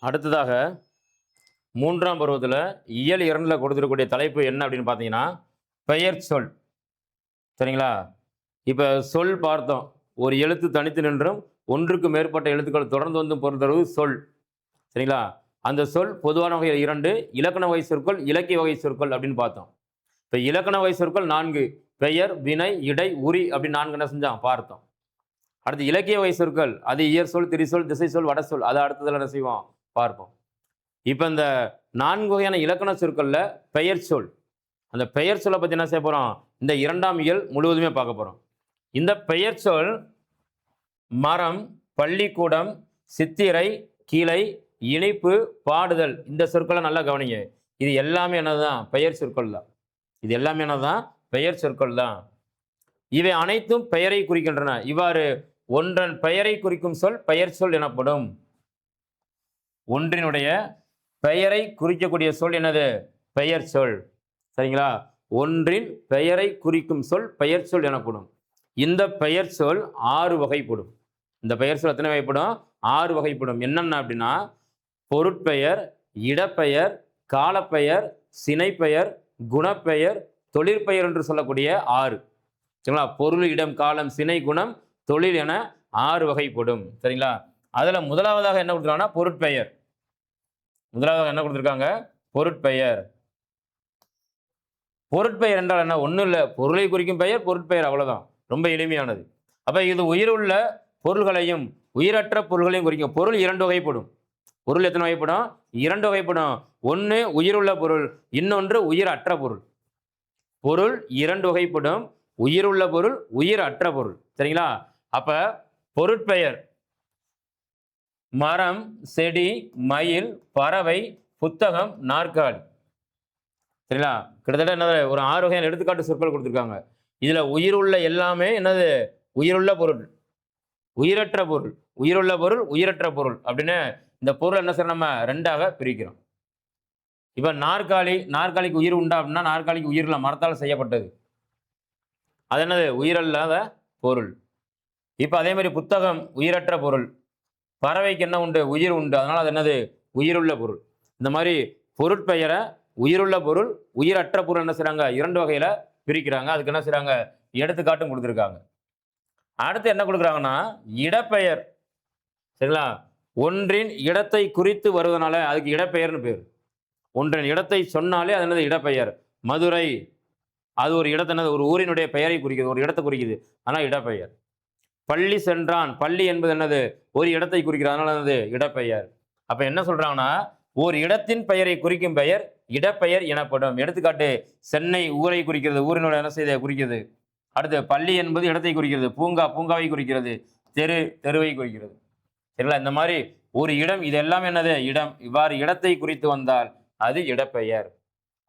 அடுத்ததாக மூன்றாம் பருவத்தில் இயல் 2ல் கொடுத்துருக்கக்கூடிய தலைப்பு என்ன அப்படின்னு பார்த்தீங்கன்னா பெயர் சொல். சரிங்களா? இப்போ சொல் பார்த்தோம். ஒரு எழுத்து தனித்து நின்றும் ஒன்றுக்கு மேற்பட்ட எழுத்துக்கள் தொடர்ந்து வந்து பொருள் தருவது சொல். சரிங்களா? அந்த சொல் பொதுவான வகை 2, இலக்கண வகை சொற்கள், இலக்கிய வகை சொற்கள் அப்படின்னு பார்த்தோம். இப்போ இலக்கண வகை சொற்கள் 4: பெயர், வினை, இடை, உரி அப்படின்னு 4 என்ன செஞ்சோம் பார்த்தோம். அடுத்து இலக்கிய வகை சொற்கள், அது இயற் சொல், திரிசொல், திசை சொல், வட சொல். அதை அடுத்ததில் என்ன செய்வோம் பார்ப்போம். இப்போ இந்த 4 வகையான இலக்கண சொற்கள்ல பெயர் சொல், அந்த பெயர் சொல்லை பற்றி என்ன செய்ய போகிறோம், இந்த 2ஆம் இயல் முழுவதுமே பார்க்க போகிறோம். இந்த பெயர் சொல் மரம், பள்ளிக்கூடம், சித்திரை, கிளை, இனிப்பு, பாடுதல், இந்த சொற்களை நல்லா கவனிங்க. இது எல்லாமே என்னதுதான் பெயர் சொற்கள் தான். இது எல்லாமே என்னதான் பெயர் சொற்கள் தான். இவை அனைத்தும் பெயரை குறிக்கின்றன. இவ்வாறு ஒன்றன் பெயரை குறிக்கும் சொல் பெயர் சொல் எனப்படும். ஒன்றினுடைய பெயரை குறிக்கக்கூடிய சொல் என்னது? பெயர் சொல். சரிங்களா? ஒன்றின் பெயரை குறிக்கும் சொல் பெயர் சொல் எனப்படும். இந்த பெயர் சொல் 6 வகைப்படும். இந்த பெயர் சொல் எத்தனை வகைப்படும்? 6 வகைப்படும். என்னென்ன அப்படின்னா பொருட்பெயர், இடப்பெயர், காலப்பெயர், சினைப்பெயர், குணப்பெயர், தொழிற்பெயர் என்று சொல்லக்கூடிய 6. சரிங்களா? பொருள், இடம், காலம், சினை, குணம், தொழில் என 6 வகைப்படும். சரிங்களா? அதில் முதலாவதாக என்ன கொடுத்துருக்காங்கன்னா பொருட்பெயர். முதலாவதாக என்ன கொடுத்துருக்காங்க? பொருட்பெயர். பொருட்பெயர் என்றால் என்ன? ஒன்றும் இல்லை, பொருளை குறிக்கும் பெயர் பொருட்பெயர், அவ்வளோதான். ரொம்ப எளிமையானது. அப்போ இது உயிருள்ள பொருள்களையும் உயிரற்ற பொருள்களையும் குறிக்கும். பொருள் 2 வகைப்படும். பொருள் எத்தனை வகைப்படும்? 2 வகைப்படும். ஒன்று உயிருள்ள பொருள், இன்னொன்று உயிரற்ற பொருள். பொருள் 2 வகைப்படும். உயிருள்ள பொருள், உயிரற்ற பொருள். சரிங்களா? அப்ப பொருட்பெயர் மரம், செடி, மயில், பறவை, புத்தகம், நாற்காலி. சரிங்களா? கிட்டத்தட்ட என்னது ஒரு 6 வகையான எடுத்துக்காட்டு சொற்கள் கொடுத்துருக்காங்க. இதுல உயிருள்ள எல்லாமே என்னது? உயிருள்ள பொருள், உயிரற்ற பொருள், உயிருள்ள பொருள், உயிரற்ற பொருள் அப்படின்னு இந்த பொருள் என்ன செய்யணும், நம்ம 2ஆக பிரிக்கிறோம். இப்ப நாற்காலி, நாற்காலிக்கு உயிர் உண்டா அப்படின்னா நாற்காலிக்கு உயிர் இல்லை, மரத்தால் செய்யப்பட்டது. அது என்னது? உயிரல்லாத பொருள். இப்போ அதே மாதிரி புத்தகம் உயிரற்ற பொருள். பறவைக்கு என்ன உண்டு? உயிர் உண்டு, அதனால் அது என்னது? உயிருள்ள பொருள். இந்த மாதிரி பொருட்பெயரை உயிருள்ள பொருள், உயிரற்ற பொருள் என்ன செய்கிறாங்க? 2 வகையில் பிரிக்கிறாங்க. அதுக்கு என்ன செய்கிறாங்க? எடுத்துக்காட்டும் கொடுத்துருக்காங்க. அடுத்து என்ன கொடுக்குறாங்கன்னா இடப்பெயர். சரிங்களா? ஒன்றின் இடத்தை குறித்து வருவதனால அதுக்கு இடப்பெயர்னு பேர். ஒன்றின் இடத்தை சொன்னாலே அது என்னது? இடப்பெயர். மதுரை, அது ஒரு இடத்தை என்னது? ஒரு ஊரினுடைய பெயரை குறிக்குது, ஒரு இடத்தை குறிக்குது, ஆனால் இடப்பெயர். பள்ளி சென்றான், பள்ளி என்பது என்னது? ஒரு இடத்தை குறிக்கிறது, அதனால என்னது? இடப்பெயர். அப்ப என்ன சொல்றாங்கன்னா ஒரு இடத்தின் பெயரை குறிக்கும் பெயர் இடப்பெயர் எனப்படும். எடுத்துக்காட்டு சென்னை ஊரை குறிக்கிறது, ஊரினுடைய என்ன செய்த குறிக்கிறது. அடுத்து பள்ளி என்பது இடத்தை குறிக்கிறது, பூங்கா பூங்காவை குறிக்கிறது, தெரு தெருவை குறிக்கிறது. சரிங்களா? இந்த மாதிரி ஒரு இடம், இது எல்லாம் என்னது? இடம். இவ்வாறு இடத்தை குறித்து வந்தால் அது இடப்பெயர்.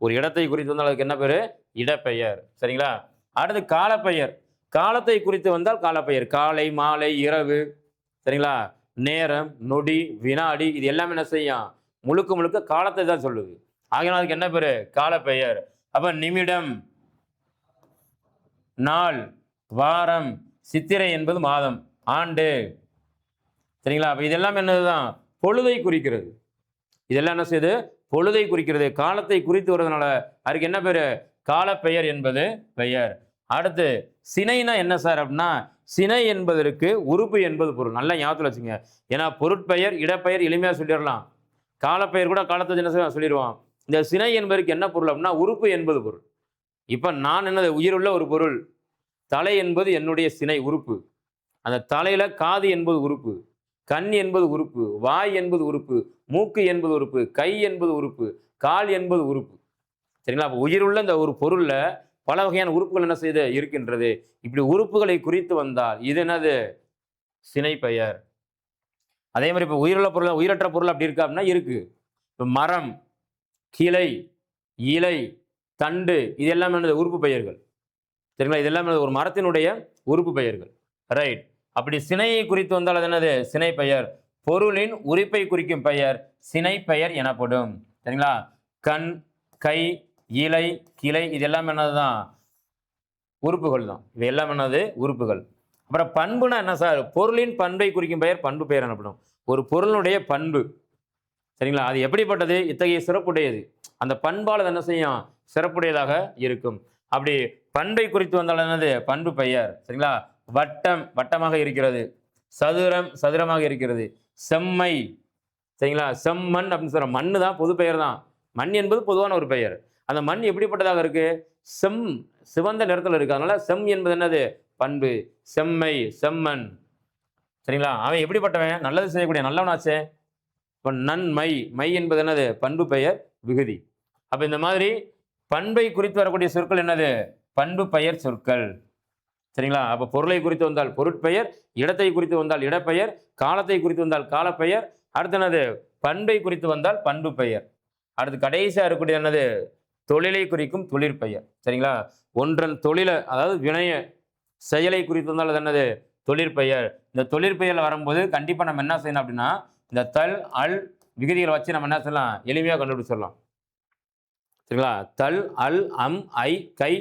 ஒரு இடத்தை குறித்து வந்தால் அதுக்கு என்ன பேரு? இடப்பெயர். சரிங்களா? அடுத்து காலப்பெயர். காலத்தை குறித்து வந்தால் காலப்பெயர். காலை, மாலை, இரவு, சரிங்களா, நேரம், நொடி, வினாடி, இது எல்லாமே என்ன செய்யும்? முழுக்க முழுக்க காலத்தை தான் சொல்லுது. ஆகினால் அதுக்கு என்ன பேரு? காலப்பெயர். அப்ப நிமிடம், நாள், வாரம், சித்திரை என்பது மாதம், ஆண்டு. சரிங்களா? அப்ப இதெல்லாம் என்னதுதான்? பொழுதை குறிக்கிறது. இதெல்லாம் என்ன செய்யுது? பொழுதை குறிக்கிறது. காலத்தை குறித்து வருவதனால அதுக்கு என்ன பேரு? காலப்பெயர் என்பது பெயர். அடுத்து சினைனா என்ன சார் அப்படின்னா சினை என்பதற்கு உறுப்பு என்பது பொருள். நல்லா ஞாபகத்தில் வச்சுங்க. ஏன்னா பொருட்பெயர், இடப்பெயர் எளிமையாக சொல்லிடலாம். காலப்பெயர் கூட காலத்தை என்ன சொல்லிடுவோம். இந்த சினை என்பதற்கு என்ன பொருள் அப்படின்னா உறுப்பு என்பது பொருள். இப்போ நான் என்னது? உயிருள்ள ஒரு பொருள். தலை என்பது என்னுடைய சினை உறுப்பு. அந்த தலையில காது என்பது உறுப்பு, கண் என்பது உறுப்பு, வாய் என்பது உறுப்பு, மூக்கு என்பது உறுப்பு, கை என்பது உறுப்பு, கால் என்பது உறுப்பு. சரிங்களா? அப்போ உயிருள்ள இந்த ஒரு பொருள்ல பல வகையான உறுப்புகள் என்ன செய்து இருக்கின்றது. இப்படி உறுப்புகளை குறித்து வந்தால் இது என்னது? சினை பெயர். அதே மாதிரி இப்போ உயிருள்ள பொருள், உயிரற்ற பொருள் அப்படி இருக்கா அப்படின்னா இருக்கு. இப்போ மரம், கிளை, இலை, தண்டு, இது எல்லாமே என்னது? உறுப்பு பெயர்கள். சரிங்களா? இது எல்லாமே ஒரு மரத்தினுடைய உறுப்பு பெயர்கள். ரைட். அப்படி சினையை குறித்து வந்தால் அது என்னது? சினை பெயர். பொருளின் உறுப்பை குறிக்கும் பெயர் சினை பெயர் எனப்படும். சரிங்களா? கண், கை, இலை, கிளை, இது எல்லாம் என்னதுதான்? உறுப்புகள் தான். இது எல்லாம் என்னது? உறுப்புகள். அப்புறம் பண்புனா என்ன சார்? பொருளின் பண்பை குறிக்கும் பெயர் பண்பு பெயர் எனப்படும். ஒரு பொருளுடைய பண்பு, சரிங்களா? அது எப்படிப்பட்டது? இத்தகைய சிறப்புடையது. அந்த பண்பால் அது என்ன செய்யும்? சிறப்புடையதாக இருக்கும். அப்படி பண்பை குறித்து வந்தால் என்னது? பண்பு பெயர். சரிங்களா? வட்டம் வட்டமாக இருக்கிறது. சதுரம் சதுரமாக இருக்கிறது. செம்மை, சரிங்களா? செம்மண் அப்படின்னு சொல்றோம். மண்ணு தான் பொது பெயர் தான். மண் என்பது பொதுவான ஒரு பெயர். அந்த மண் எப்படிப்பட்டதாக இருக்கு? செம், சிவந்த நிறத்தில் இருக்கு. அதனால செம் என்பது என்னது? பண்பு. செம்மை, செம்மண். சரிங்களா? அவன் எப்படிப்பட்டவன்? நல்லது செய்யக்கூடிய நல்லவனாச்சே. இப்ப நன்மை, மை என்பது என்னது? பண்பு பெயர் விகுதி. அப்ப இந்த மாதிரி பண்பை குறித்து வரக்கூடிய சொற்கள் என்னது? பண்பு பெயர் சொற்கள். சரிங்களா? அப்ப பொருளை குறித்து வந்தால் பொருட்பெயர், இடத்தை குறித்து வந்தால் இடப்பெயர், காலத்தை குறித்து வந்தால் காலப்பெயர், அடுத்து என்னது? பண்பை குறித்து வந்தால் பண்பு பெயர். அடுத்து கடைசியா இருக்கக்கூடிய என்னது? தொழிலை குறிக்கும் தொழிற்பெயர். சரிங்களா? ஒன்றன் தொழில, அதாவது வினைய செயலை குறித்து வந்தால் அது என்னது? தொழிற்பெயர். இந்த தொழிற்பெயர்ல வரும்போது கண்டிப்பா நம்ம என்ன செய்யணும் அப்படின்னா, இந்த தல், அல் விகுதிகளை வச்சு நம்ம என்ன செய்யலாம்? எளிமையா கண்டுபிடிச்சிடலாம். சரிங்களா? தல், அல், அம், ஐ, கை.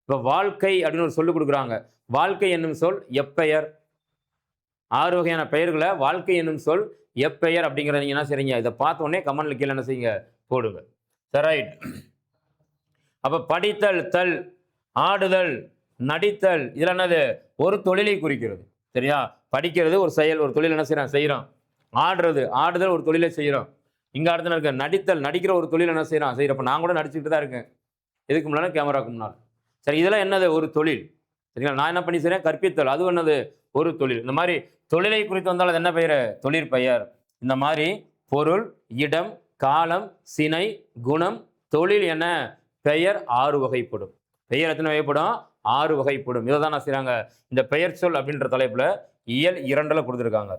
இப்ப வாழ்க்கை அப்படின்னு ஒரு சொல்லு கொடுக்குறாங்க. வாழ்க்கை என்னும் சொல் எப்பெயர். 6 வகையான பெயர்களை வாழ்க்கை என்னும் சொல் எப்பெயர் அப்படிங்கிறத நீங்க என்ன செய்றீங்க? இதை பார்த்த உடனே கமெண்ட்ல கீழே என்ன செய்யுங்க? போடுங்க. சரி, ரைட். அப்ப படித்தல், தல், ஆடுதல், நடித்தல், இதுல என்னது? ஒரு தொழிலை குறிக்கிறது. சரியா? படிக்கிறது ஒரு செயல், ஒரு தொழில் என்ன செய்யறோம்? ஆடுறது, ஆடுதல் ஒரு தொழிலை செய்யறோம். இங்க அடுத்து இருக்க நடித்தல், நடிக்கிற ஒரு தொழில் என்ன செய்யறோம்? செய்யறப்ப நான் கூட நடிச்சுட்டு தான் இருக்கேன். எதுக்கு முன்னால? கேமராக்கு முன்னால். சரி, இதெல்லாம் என்னது? ஒரு தொழில். சரிங்களா? நான் என்ன பண்ணி செய்றேன்? கற்பித்தல், அது என்னது? ஒரு தொழில். இந்த மாதிரி தொழிலை குறித்து வந்தால் அது என்ன பெயர்? தொழிற்பெயர். இந்த மாதிரி பொருள், இடம், காலம், சினை, குணம், தொழில் என பெயர் 6 வகைப்படும். பெயர் எத்தனை வகைப்படும்? 6 வகைப்படும். இதை தான் நான் செய்றாங்க இந்த பெயர் சொல் அப்படின்ற தலைப்புல இயல் 2ல கொடுத்துருக்காங்க.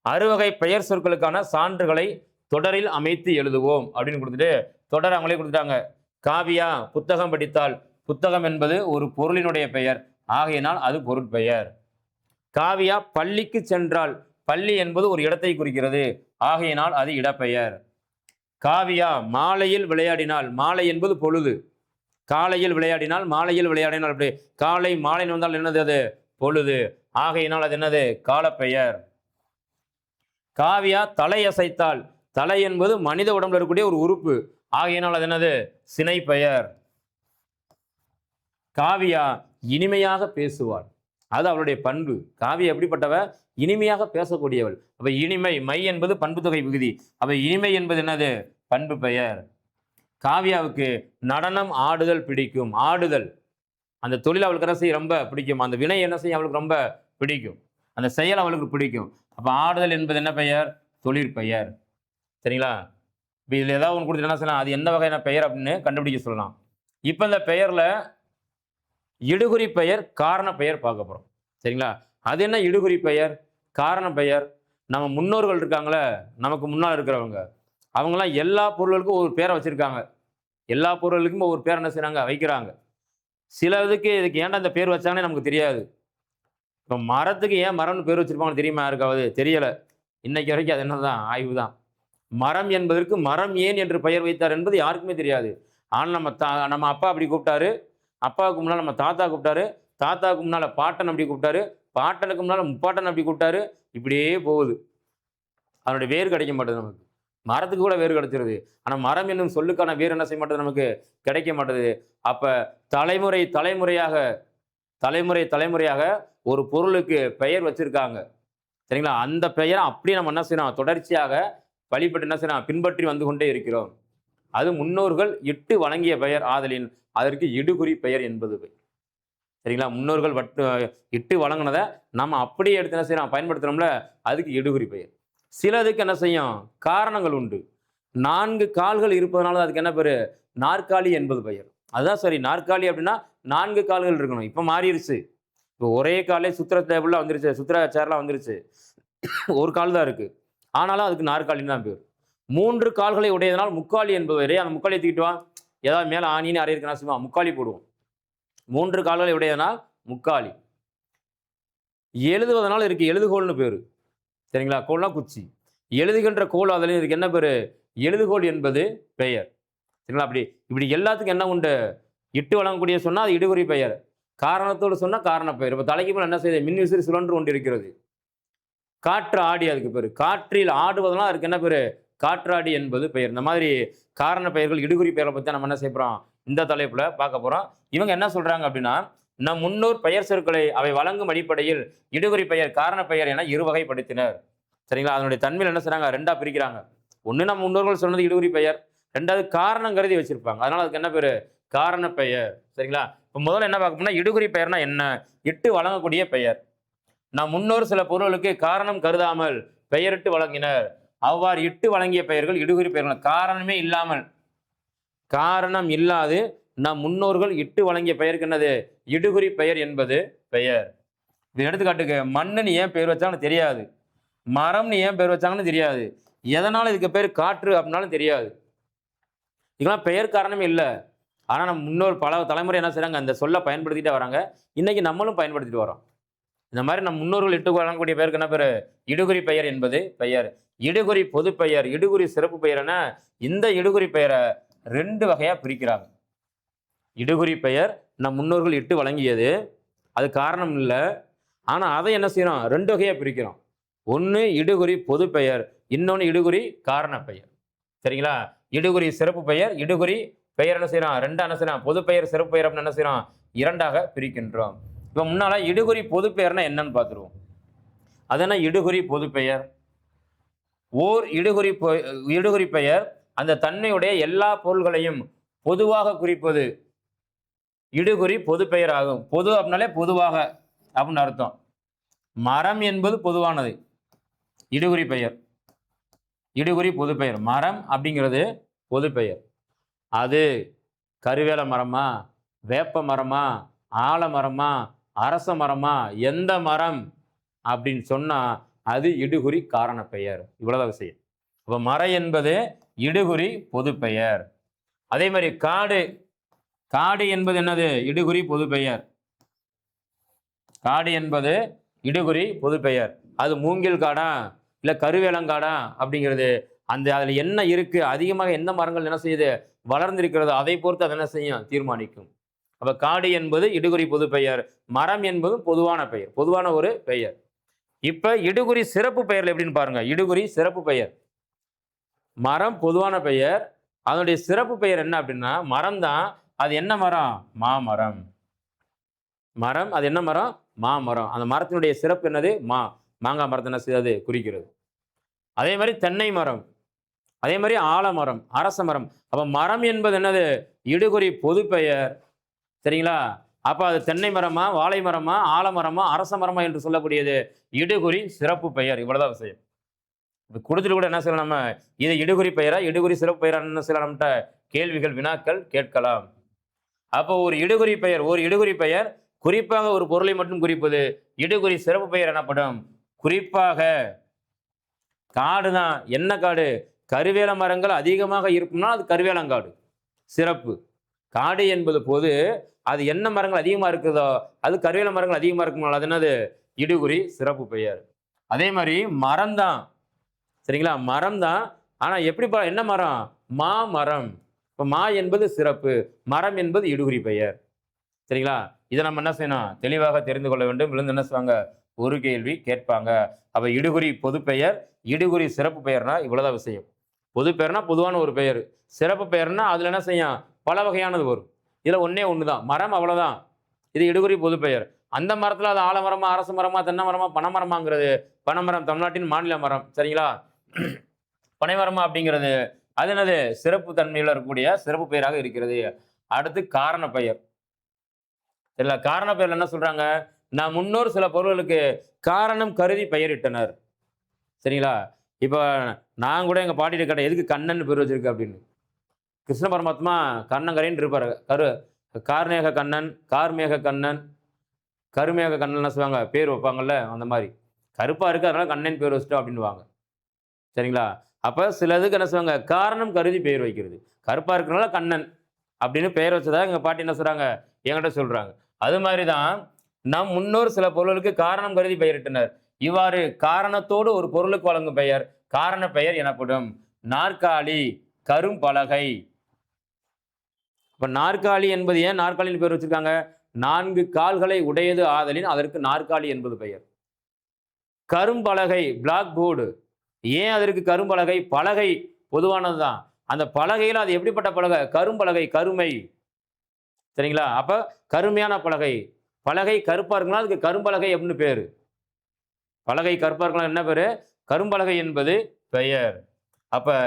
6 வகை பெயர் சொற்களுக்கான சான்றுகளை தொடரில் அமைத்து எழுதுவோம் அப்படின்னு கொடுத்துட்டு தொடர் அவங்களே கொடுத்துட்டாங்க. காவியா புத்தகம் படித்தால், புத்தகம் என்பது ஒரு பொருளினுடைய பெயர், ஆகையினால் அது பொருட்பெயர். காவியா பள்ளிக்கு சென்றால், பள்ளி என்பது ஒரு இடத்தை குறிக்கிறது, ஆகையினால் அது இடப்பெயர். காவியா மாலையில் விளையாடினால், மாலை என்பது பொழுது, காலையில் விளையாடினால், மாலையில் விளையாடினால், அப்படி காலை மாலை வந்தால் என்னது? அது பொழுது, ஆகையினால் அது என்னது? காலப்பெயர். காவியா தலை அசைத்தால், தலை என்பது மனித உடம்புல இருக்கக்கூடிய ஒரு உறுப்பு, ஆகையினால் அது என்னது? சினை பெயர். காவியா இனிமையாக பேசுவாள், அது அவளுடைய பண்பு. காவியா எப்படிப்பட்டவ? இனிமையாக பேசக்கூடியவள். அப்ப இனிமை, மை என்பது பண்பு தொகை விகுதி. அப்ப இனிமை என்பது என்னது? பண்பு பெயர். காவியாவுக்கு நடனம் ஆடுதல் பிடிக்கும், ஆடுதல் அந்த தொழில் அவளுக்கு என்ன செய்ய ரொம்ப பிடிக்கும், அந்த வினை என்ன செய்ய அவளுக்கு ரொம்ப பிடிக்கும், அந்த செயல் அவளுக்கு பிடிக்கும். அப்ப ஆடுதல் என்பது என்ன பெயர்? தொழிற்பெயர். சரிங்களா? இப்போ இதில் ஏதாவது ஒன்று கொடுத்துட்டு என்ன சொல்லலாம்? அது என்ன வகையான பெயர் அப்படின்னு கண்டுபிடிக்க சொல்லலாம். இப்போ இந்த பெயர்ல இடுகுறி பெயர், காரண பெயர் பார்க்க போறோம். சரிங்களா? அது என்ன இடுகுறி பெயர், காரண பெயர்? நம்ம முன்னோர்கள் இருக்காங்களே, நமக்கு முன்னால் இருக்கிறவங்க, அவங்களாம் எல்லா பொருளுக்கும் ஒரு பேரை வச்சிருக்காங்க. எல்லா பொருளுக்கும் ஒரு பேர் என்ன செய்றாங்க? வைக்கிறாங்க. சில இதுக்கு ஏன்டா இந்த பேர் வச்சாங்கன்னே நமக்கு தெரியாது. இப்போ மரத்துக்கு ஏன் மரம்னு பேர் வச்சிருப்பாங்கன்னு தெரியுமா யாருக்காவது? தெரியல. இன்னைக்கு வரைக்கும் அது என்னதான்? ஆய்வு தான். மரம் என்பதற்கு மரம் ஏன் என்று பெயர் வைத்தார் என்பது யாருக்குமே தெரியாது. ஆனால் நம்ம அப்பா அப்படி கூப்பிட்டாரு, அப்பாவுக்கு முன்னால் நம்ம தாத்தா கூப்பிட்டாரு, தாத்தாவுக்கு முன்னால் பாட்டன் அப்படி கூப்பிட்டாரு, பாட்டனுக்கு முன்னால் முப்பாட்டன் அப்படி கூப்பிட்டாரு, இப்படியே போகுது. அதனுடைய வேர் கிடைக்க மாட்டேது நமக்கு. மரத்துக்கு கூட வேர் கிடைச்சிருது. ஆனால் மரம் என்னும் சொல்லுக்கான வேர் என்ன செய்ய மாட்டேது? நமக்கு கிடைக்க மாட்டேது. அப்ப தலைமுறை தலைமுறையாக தலைமுறை தலைமுறையாக ஒரு பொருளுக்கு பெயர் வச்சிருக்காங்க. சரிங்களா? அந்த பெயரை அப்படியே நம்ம என்ன செய்யறோம்? தொடர்ச்சியாக வழிபட்டு என்ன செய்யறோம்? பின்பற்றி வந்து கொண்டே இருக்கிறோம். அது முன்னோர்கள் இட்டு வழங்கிய பெயர் ஆதலின் அதற்கு இடுகுறி பெயர் என்பது. சரிங்களா? முன்னோர்கள் இட்டு வழங்கினதை நம்ம அப்படியே எடுத்து என்ன செய்யறோம்? பயன்படுத்துறோம்ல, அதுக்கு இடுகுறி பெயர். சிலதுக்கு என்ன செய்யும்? காரணங்கள் உண்டு. 4 கால்கள் இருப்பதனால அதுக்கு என்ன பேரு? நாற்காலி என்பது பெயர். அதுதான் சரி. நாற்காலி அப்படின்னா 4 கால்கள் இருக்கணும். இப்ப மாறிடுச்சு. இப்போ ஒரே காலே சுத்திர டேபிள்லாம் வந்துருச்சு, சுத்திர சேர்லாம் வந்துருச்சு. ஒரு கால் தான் இருக்கு. ஆனாலும் அதுக்கு நாற்காலின்னு தான் பேர். 3 கால்களை உடையதனால் முக்காலி என்பது வேறு. அந்த முக்காலியை தூக்கிட்டு வா. ஏதாவது மேலே ஆணின்னு அறை இருக்குன்னா சொல்லுவான், முக்காலி போடுவோம். 3 கால்களை உடையதனால் முக்காலி. எழுதுவதனால் இருக்கு எழுதுகோள்னு பேரு. சரிங்களா? கோல்னா குச்சி. எழுதுகின்ற கோல் அதில் இதுக்கு என்ன பேரு? எழுதுகோல் என்பது பெயர். சரிங்களா? இப்படி எல்லாத்துக்கும் என்ன உண்டு? இட்டு வழங்கக்கூடிய சொன்னா அது இடுகுறி பெயர். காரணத்தோடு சொன்னா காரண பெயர். இப்போ தலைக்கு மேல் என்ன செய்யுது? மின்விசிறி சுழன்று கொண்டு இருக்கிறது. காற்று ஆடி அதுக்கு பேர். காற்றில் ஆடுவதெல்லாம் அதுக்கு என்ன பேரு? காற்றாடி என்பது பெயர். இந்த மாதிரி காரண பெயர்கள், இடுகுறி பெயரை பத்தி நம்ம என்ன செய்ய போறோம்? இந்த தலைப்புல பார்க்க போறோம். இவங்க என்ன சொல்றாங்க அப்படின்னா, நம் முன்னோர் பெயர் சொற்களை அவை வழங்கும் அடிப்படையில் இடுகுறி பெயர், காரண பெயர் என இரு வகைப்படுத்தினர். சரிங்களா? அதனுடைய தன்மையில் என்ன செய்றாங்க? 2ஆ பிரிக்கிறாங்க. ஒண்ணு நம்ம முன்னோர்கள் சொன்னது இடுகுறி பெயர். 2வது காரணம் கருதி வச்சிருப்பாங்க. அதனால அதுக்கு என்ன பேரு? காரண பெயர். சரிங்களா? இப்ப முதல்ல என்ன பார்க்க போறோம்னா, இடுகுறி பெயர்னா என்ன? இட்டு வழங்கக்கூடிய பெயர். நம் முன்னோர் சில பொருளுக்கு காரணம் கருதாமல் பெயரிட்டு வழங்கினர். அவ்வாறு இட்டு வழங்கிய பெயர்கள் இடுகுறி பெயர்கள். காரணமே இல்லாமல், காரணம் இல்லாது நம் முன்னோர்கள் இட்டு வழங்கிய பெயருக்கு என்னது? இடுகுறி பெயர் என்பது பெயர். இது எடுத்துக்காட்டுக்கு மண்ணுன்னு ஏன் பெயர் வச்சாங்கன்னு தெரியாது. மரம்னு ஏன் பெயர் வச்சாங்கன்னு தெரியாது. எதனால இதுக்கு பேர் காற்று அப்படின்னாலும் தெரியாது. இதெல்லாம் பெயர் காரணமே இல்லை. ஆனா நம்ம முன்னோர் பல தலைமுறை என்ன செய்றாங்க? அந்த சொல்ல பயன்படுத்திட்டே வராங்க. இன்னைக்கு நம்மளும் பயன்படுத்திட்டு வரோம். இந்த மாதிரி நம் முன்னோர்கள் இட்டு வழங்கக்கூடிய பெயருக்கு என்ன பேரு? இடுகுறி பெயர் என்பது பெயர். இடுகுறி பொது பெயர், இடுகுறி சிறப்பு பெயர் என இந்த இடுகுறி பெயரை 2 வகையா பிரிக்கிறாங்க. இடுகுறி பெயர் நம் முன்னோர்கள் இட்டு வழங்கியது, அது காரணம் இல்லை. ஆனா அதை என்ன செய்யறோம்? 2 வகையா பிரிக்கிறோம். ஒண்ணு இடுகுறி பொது பெயர், இன்னொன்னு இடுகுறி காரண பெயர். சரிங்களா? இடுகுறி சிறப்பு பெயர், இடுகுறி பெயர் என்ன செய்யறோம்? 2ஆ என்ன செய்யறோம்? பொது பெயர், சிறப்பு பெயர் அப்படின்னு என்ன செய்யறோம்? 2ஆக பிரிக்கின்றோம். இப்ப முன்னால இடுகுறி பொது பெயர்னா என்னன்னு பார்த்துருவோம். அது என்ன இடுகுறி பொது பெயர்? ஓர் இடுகுறி பெயர் அந்த தன்மையுடைய எல்லா பொருள்களையும் பொதுவாக குறிப்பது இடுகுறி பொது பெயர் ஆகும். பொது அப்படின்னாலே பொதுவாக அப்படின்னு அர்த்தம். மரம் என்பது பொதுவானது, இடுகுறி பெயர். இடுகுறி பொது பெயர். மரம் அப்படிங்கிறது பொது பெயர். அது கருவேல மரமா, வேப்ப மரமா, ஆலமரமா, அரச மரமா, எந்த மரம் அப்படின்னு சொன்னா அது இடுகுறி காரண பெயர். இவ்வளவுதான் விஷயம். இப்ப மரம் என்பது இடுகுறி பொது பெயர். அதே மாதிரி காடு, காடு என்பது என்னது? இடுகுறி பொது பெயர். காடு என்பது இடுகுறி பொது பெயர். அது மூங்கில் காடா இல்ல கருவேலங்காடா அப்படிங்கிறது அந்த அதுல என்ன இருக்கு, அதிகமாக எந்த மரங்கள் என்ன செய்யுது வளர்ந்திருக்கிறதோ அதை பொறுத்து அதை என்ன செய்யும்? தீர்மானிக்கும். அப்ப காடு என்பது இடுகுறி பொது பெயர், மரம் என்பது பொதுவான பெயர், பொதுவான ஒரு பெயர். இப்ப இடுகுறி சிறப்பு பெயர்ல எப்படின்னு பாருங்க. இடுகுறி சிறப்பு பெயர். மரம் பொதுவான பெயர், அதனுடைய சிறப்பு பெயர் என்ன அப்படின்னா மரம் தான். அது என்ன மரம்? மாமரம். மரம் அது என்ன மரம்? மாமரம். அந்த மரத்தினுடைய சிறப்பு என்னது? மாங்காய் மரத்தை என்ன செய்யாது? குறிக்கிறது. அதே மாதிரி தென்னை மரம், அதே மாதிரி ஆலமரம், அரச மரம். அப்ப மரம் என்பது என்னது? இடுகுறி பொது பெயர். சரிங்களா? அப்ப அது தென்னை மரமா, வாழை மரமா, ஆலமரமா, அரச மரமா என்று சொல்லக்கூடியது இடுகுறி சிறப்பு பெயர். இவ்வளவுதான் விஷயம். இப்ப கொடுத்துட்டு கூட என்ன செய்யலாம்? நம்ம இது இடுகுறி பெயரா, இடுகுறி சிறப்பு பெயரா என்ன செய்யலாம்? நம்மகிட்ட கேள்விகள், வினாக்கள் கேட்கலாம். அப்போ ஒரு இடுகுறி பெயர் குறிப்பாக ஒரு பொருளை மட்டும் குறிப்பது இடுகுறி சிறப்பு பெயர் எனப்படும். குறிப்பாக காடு தான். என்ன காடு? கருவேல மரங்கள் அதிகமாக இருக்கும்னா அது கருவேலங்காடு சிறப்பு. காடு என்பது பொது. அது என்ன மரங்கள் அதிகமாக இருக்குதோ அது கருவேல மரங்கள் அதிகமாக இருக்கும்னால அது என்னது? இடுகுறி சிறப்பு பெயர். அதே மாதிரி மரம் தான். சரிங்களா? மரம் தான். ஆனா எப்படிப்பா? என்ன மரம்? மாமரம். இப்போ மா என்பது சிறப்பு, மரம் என்பது இடுகுறி பெயர். சரிங்களா? இதை நம்ம என்ன செய்யணும்? தெளிவாக தெரிந்து கொள்ள வேண்டும். விழுந்து என்ன செய்வாங்க? ஒரு கேள்வி கேட்பாங்க. அப்ப இடுகுறி பொது பெயர், இடுகுறி சிறப்பு பெயர்னா இவ்வளவுதான் விஷயம். பொது பெயர்னா பொதுவான ஒரு பெயர், சிறப்பு பெயர்னா அதுல என்ன செய்யும்? பல வகையானது வரும். இதுல ஒண்ணே ஒண்ணுதான் மரம், அவ்வளவுதான். இது இடுகுறி பொது பெயர். அந்த மரத்துல அது ஆலமரமா, அரச மரமா, தென்னை மரமா, பனைமரமாங்கிறது பனைமரம் தமிழ்நாட்டின் மாநில மரம். சரிங்களா? பனைமரமா அப்படிங்கிறது அது என்னது? சிறப்பு தன்மையில் இருக்கக்கூடிய சிறப்பு பெயராக இருக்கிறது. அடுத்து காரண பெயர். சரிங்களா? காரண பெயர்ல என்ன சொல்றாங்க? நான் முன்னோர் சில பொருள்களுக்கு காரணம் கருதி பெயரிட்டனர். சரிங்களா? இப்போ நான் கூட எங்க பாட்டிட்ட கேட்டேன், எதுக்கு கண்ணன் பேர் வச்சிருக்கு அப்படின்னு. கிருஷ்ண பரமாத்மா கண்ணங்கரைன்னு இருப்பாரு. கார்மேக கண்ணன், கார்மேக கண்ணன், கருமேக கண்ணன் சொல்லுவாங்க, பேர் வைப்பாங்கல்ல அந்த மாதிரி. கருப்பா இருக்கு அதனால கண்ணன் பேர் வச்சுட்டோம் அப்படின்னுவாங்க. சரிங்களா? அப்ப சிலதுக்கு என்ன சொல்லுவாங்க? காரணம் கருதி பெயர் வைக்கிறது. கருப்பா இருக்கிறனால கண்ணன் அப்படின்னு பெயர் வச்சதா எங்க பாட்டி என்ன சொல்றாங்க? என்கிட்ட சொல்றாங்க. அது மாதிரிதான் நம் முன்னோர் சில பொருளுக்கு காரணம் கருதி பெயரிட்டனர். இவ்வாறு காரணத்தோடு ஒரு பொருளுக்கு வழங்கும் பெயர் காரண பெயர் எனப்படும். நாற்காலி, கரும்பலகை. இப்ப நாற்காலி என்பது ஏன் நாற்காலின்னு பேர் வச்சிருக்காங்க? 4 கால்களை உடையது ஆதலின் அதற்கு நாற்காலி என்பது பெயர். கரும்பலகை பிளாக் போர்டு. ஏன் அதற்கு கரும்பலகை? பலகை பொதுவானது தான். அந்த பலகையில் அது எப்படிப்பட்ட பலகை? கரும்பலகை, கருமை. சரிங்களா? அப்ப கருமையான பலகை. பலகை கருப்பா இருக்குன்னா அதுக்கு கரும்பலகை அப்படின்னு பேரு. பலகை கருப்பா இருக்கலாம் என்ன பேரு? கரும்பலகை என்பது பெயர். அப்ப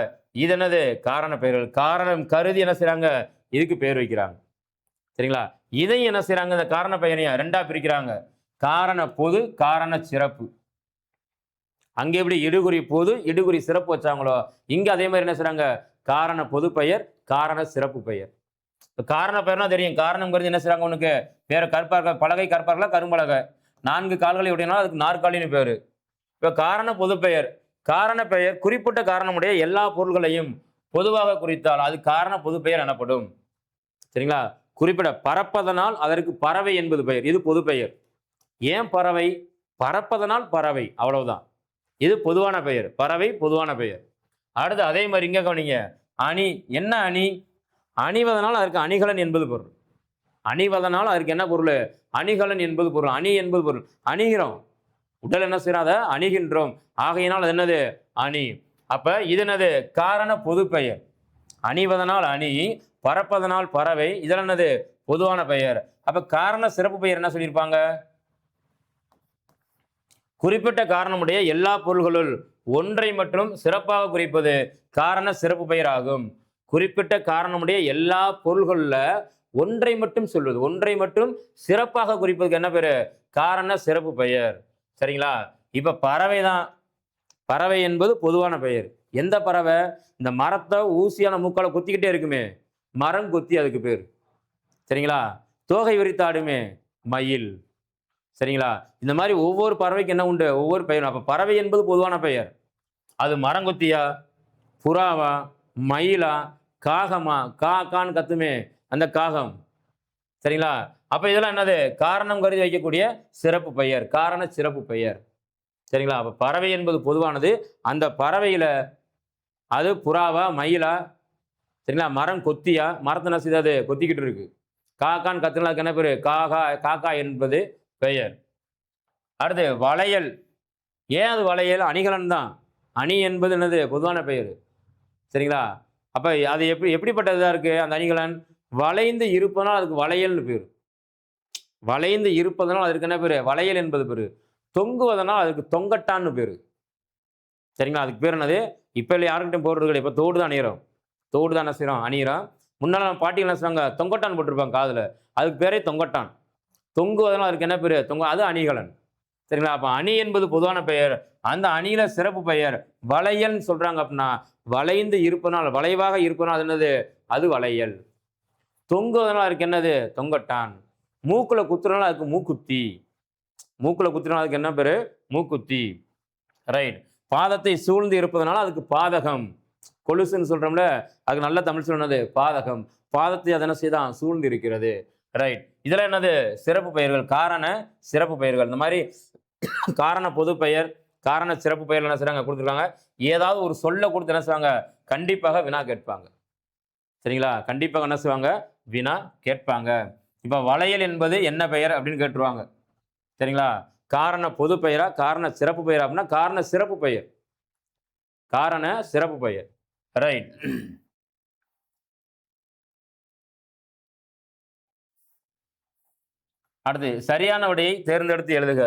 இது என்னது? காரண பெயர்கள். காரணம் கருதி என்ன செய்றாங்க? இதுக்கு பேர் வைக்கிறாங்க. சரிங்களா? இதையும் என்ன செய்றாங்க? இந்த காரண பெயரையும் ரெண்டா பிரிக்கிறாங்க. காரண பொது, காரண சிறப்பு. அங்க எப்படி இடுகுறி பொது, இடுகுறி சிறப்பு வச்சாங்களோ, இங்க அதே மாதிரி என்ன செய்றாங்க? காரண பொது பெயர், காரண சிறப்பு பெயர். காரண பெயர்னா தெரியும். காரணம்ங்கிறது என்ன செய்றாங்க? உனக்கு வேற கற்பா இருக்க பலகை கற்பா இருக்கலாம், கரும்பலகை. 4 கால்களை உடையனால அதுக்கு நாற்காலின்னு பேரு. இப்ப காரண பொது பெயர். காரண பெயர் குறிப்பிட்ட காரணமுடைய எல்லா பொருள்களையும் பொதுவாக குறித்தால் அது காரண பொது பெயர் எனப்படும். சரிங்களா? குறிப்பிட பறப்பதனால் அதற்கு பறவை என்பது பெயர். இது பொது பெயர். ஏன் பறவை? பறப்பதனால் பறவை, அவ்வளவுதான். இது பொதுவான பெயர். பறவை பொதுவான பெயர். அடுத்து அதே மாதிரி இங்க கவனிங்க. அணி. என்ன அணி? அணிவதனால் அதற்கு அணிகலன் என்பது பொருள். அணிவதனால் அதற்கு என்ன பொருள்? அணிகலன் என்பது பொருள். அணி என்பது பொருள். அணிகிறோம். உடல் என்ன செய்யறோம்? அதை அணிகின்றோம். ஆகையினால் அது என்னது? அணி. அப்ப இது என்னது? காரண பொது பெயர். அணிவதனால் அணி, பறப்பதனால் பறவை. இதெல்லாம் என்னது? பொதுவான பெயர். அப்ப காரண சிறப்பு பெயர் என்ன சொல்லியிருப்பாங்க? குறிப்பிட்ட காரணமுடைய எல்லா பொருள்களுள் ஒன்றை மட்டும் சிறப்பாக குறிப்பது காரண சிறப்பு பெயர் ஆகும். குறிப்பிட்ட காரணமுடைய எல்லா பொருள்கள்ல ஒன்றை மட்டும் சொல்வது, ஒன்றை மட்டும் சிறப்பாக குறிப்பதுக்கு என்ன பேரு? காரண சிறப்பு பெயர். சரிங்களா? இப்ப பறவை தான். பறவை என்பது பொதுவான பெயர். எந்த பறவை? இந்த மரத்தை ஊசியான மூக்கால கொத்திக்கிட்டே இருக்குமே, மரம் கொத்தி, அதுக்கு பேர். சரிங்களா? தோகை விரித்தாடுமே, மயில். சரிங்களா? இந்த மாதிரி ஒவ்வொரு பறவைக்கு என்ன உண்டு? ஒவ்வொரு பெயரும். அப்ப பறவை என்பது பொதுவான பெயர். அது மரங்கொத்தியா, புறாவா, மயிலா, காகமா? கான்னு கத்துமே, அந்த காகம். சரிங்களா? அப்ப இதெல்லாம் என்னது? காரணம் கருதி வைக்கக்கூடிய சிறப்பு பெயர், காரண சிறப்பு பெயர். சரிங்களா? அப்ப பறவை என்பது பொதுவானது. அந்த பறவையில அது புறாவா, மயிலா, சரிங்களா, மரம் கொத்தியா, மரத்தை என்ன செய்யாது? கொத்திக்கிட்டு இருக்கு. காக்கான்னு கத்துனா அதுக்கு என்ன பேரு? காக்கா என்பது பெயர். அடுத்து வளையல். ஏன் அது வளையல்? அணிகலன் தான். அணி என்பது என்னது? பொதுவான பெயர். சரிங்களா? அப்ப அது எப்படிப்பட்டதா இருக்கு அந்த அணிகலன்? வளைந்து இருப்பதனால் அதுக்கு வளையல்னு பேரு. வளைந்து இருப்பதனால் அதற்கு என்ன பேரு? வளையல் என்பது பேரு. தொங்குவதனால் அதுக்கு தொங்கட்டான்னு பேரு. சரிங்களா? அதுக்கு பேர் என்னது? இப்ப இல்லை, யாருக்கிட்டையும் போடுறது. இப்ப தோடு தான் அணியிறோம். தோடு தான் என்ன செய்யறோம்? அணியிறோம். முன்னால நம்ம பாட்டிகள் என்ன செய்வாங்க? தொங்கட்டான் போட்டிருப்பாங்க காதுல. அதுக்கு பேரே தொங்கட்டான். தொங்குவதனால் அதுக்கு என்ன பேரு? அது அணிகலன். சரிங்களா? அப்ப அணி என்பது பொதுவான பெயர். அந்த அணியில சிறப்பு பெயர் வளையல்னு சொல்றாங்க. அப்படின்னா வளைந்து இருப்பதனால், வளைவாக இருப்பதனால் அது என்னது? அது வளையல். தொங்குவதனால் அதுக்கு என்னது? தொங்கட்டான். மூக்குல குத்துறதுனால அதுக்கு மூக்குத்தி. மூக்குல குத்துறதுனால அதுக்கு என்ன பேரு? மூக்குத்தி. ரைட். பாதத்தை சூழ்ந்து இருப்பதனால அதுக்கு பாதகம். கொலுசுன்னு சொல்றோம்ல, அதுக்கு நல்ல தமிழ் சொன்னது பாதகம். பாதத்தை அதனை செய்தான்? சூழ்ந்து இருக்கிறது. ரைட். இதெல்லாம் என்னது? சிறப்பு பெயர்கள், காரண சிறப்பு பெயர்கள். இந்த மாதிரி காரண பொது பெயர், காரண சிறப்பு பெயர் என்ன செய்றாங்க? கொடுத்துருக்காங்க. ஏதாவது ஒரு சொல்ல கொடுத்து என்ன செய்வாங்க? கண்டிப்பாக வினா கேட்பாங்க. சரிங்களா? கண்டிப்பாக என்ன செய்வாங்க? வினா கேட்பாங்க. இப்ப வளையல் என்பது என்ன பெயர் அப்படின்னு கேட்டுருவாங்க. சரிங்களா? காரண பொது பெயரா, காரண சிறப்பு பெயரா? அப்படின்னா காரண சிறப்பு பெயர். காரண சிறப்பு பெயர். ரைட். அடுத்து சரியான விடையை தேர்ந்தெடுத்து எழுதுக.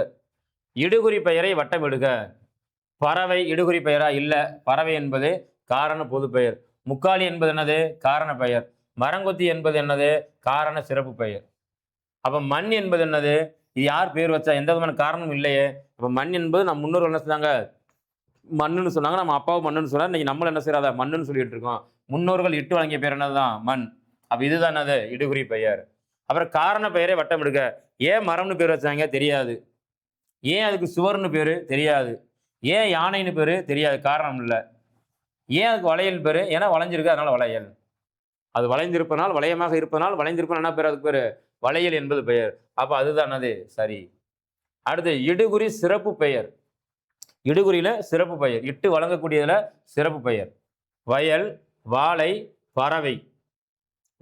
இடுகுறி பெயரை வட்டமிடுக. பறவை இடுகுறி பெயரா? இல்ல. பறவை என்பது காரண பொது பெயர். முக்காலி என்பது என்னது? காரண பெயர். மரங்கொத்தி என்பது என்னது? காரண சிறப்பு பெயர். அப்ப மண் என்பது என்னது? இது யார் பேர் வச்சா? எந்த விதமான காரணமும் இல்லையே. அப்ப மண் என்பது நம்ம முன்னோர்கள் என்ன சொன்னாங்க? மண்ணுன்னு சொன்னாங்க. நம்ம அப்பாவும் மண்ணுன்னு சொன்னாங்க. இன்னைக்கு நம்மள என்ன செய்யறாத? மண்ணுன்னு சொல்லிட்டு இருக்கோம். முன்னோர்கள் இட்டு வழங்கிய பெயர் என்னதுதான்? மண். அப்ப இதுதான் என்னது? இடுகுறி பெயர். அப்புறம் காரண பெயரை வட்டமிடுக. ஏன் மரம்னு பேர் வச்சாங்க? தெரியாது. ஏன் அதுக்கு சுவர்னு பேரு? தெரியாது. ஏன் யானைன்னு பேரு? தெரியாது. காரணம் இல்லை. ஏன் அதுக்கு வளையல் பேரு? ஏன்னா வளைஞ்சிருக்கு, அதனால வளையல். அது வளைந்திருப்பதனால், வளையமாக இருப்பதனால் வளைந்திருப்பதனால் என்ன பேர்? அதுக்கு பேரு வளையல் என்பது பெயர். அப்ப அதுதான் அது சரி. அடுத்து இடுகுறி சிறப்பு பெயர். இடுகுறியில சிறப்பு பெயர், இட்டு வழங்கக்கூடியதுல சிறப்பு பெயர். வயல், வாழை, பறவை.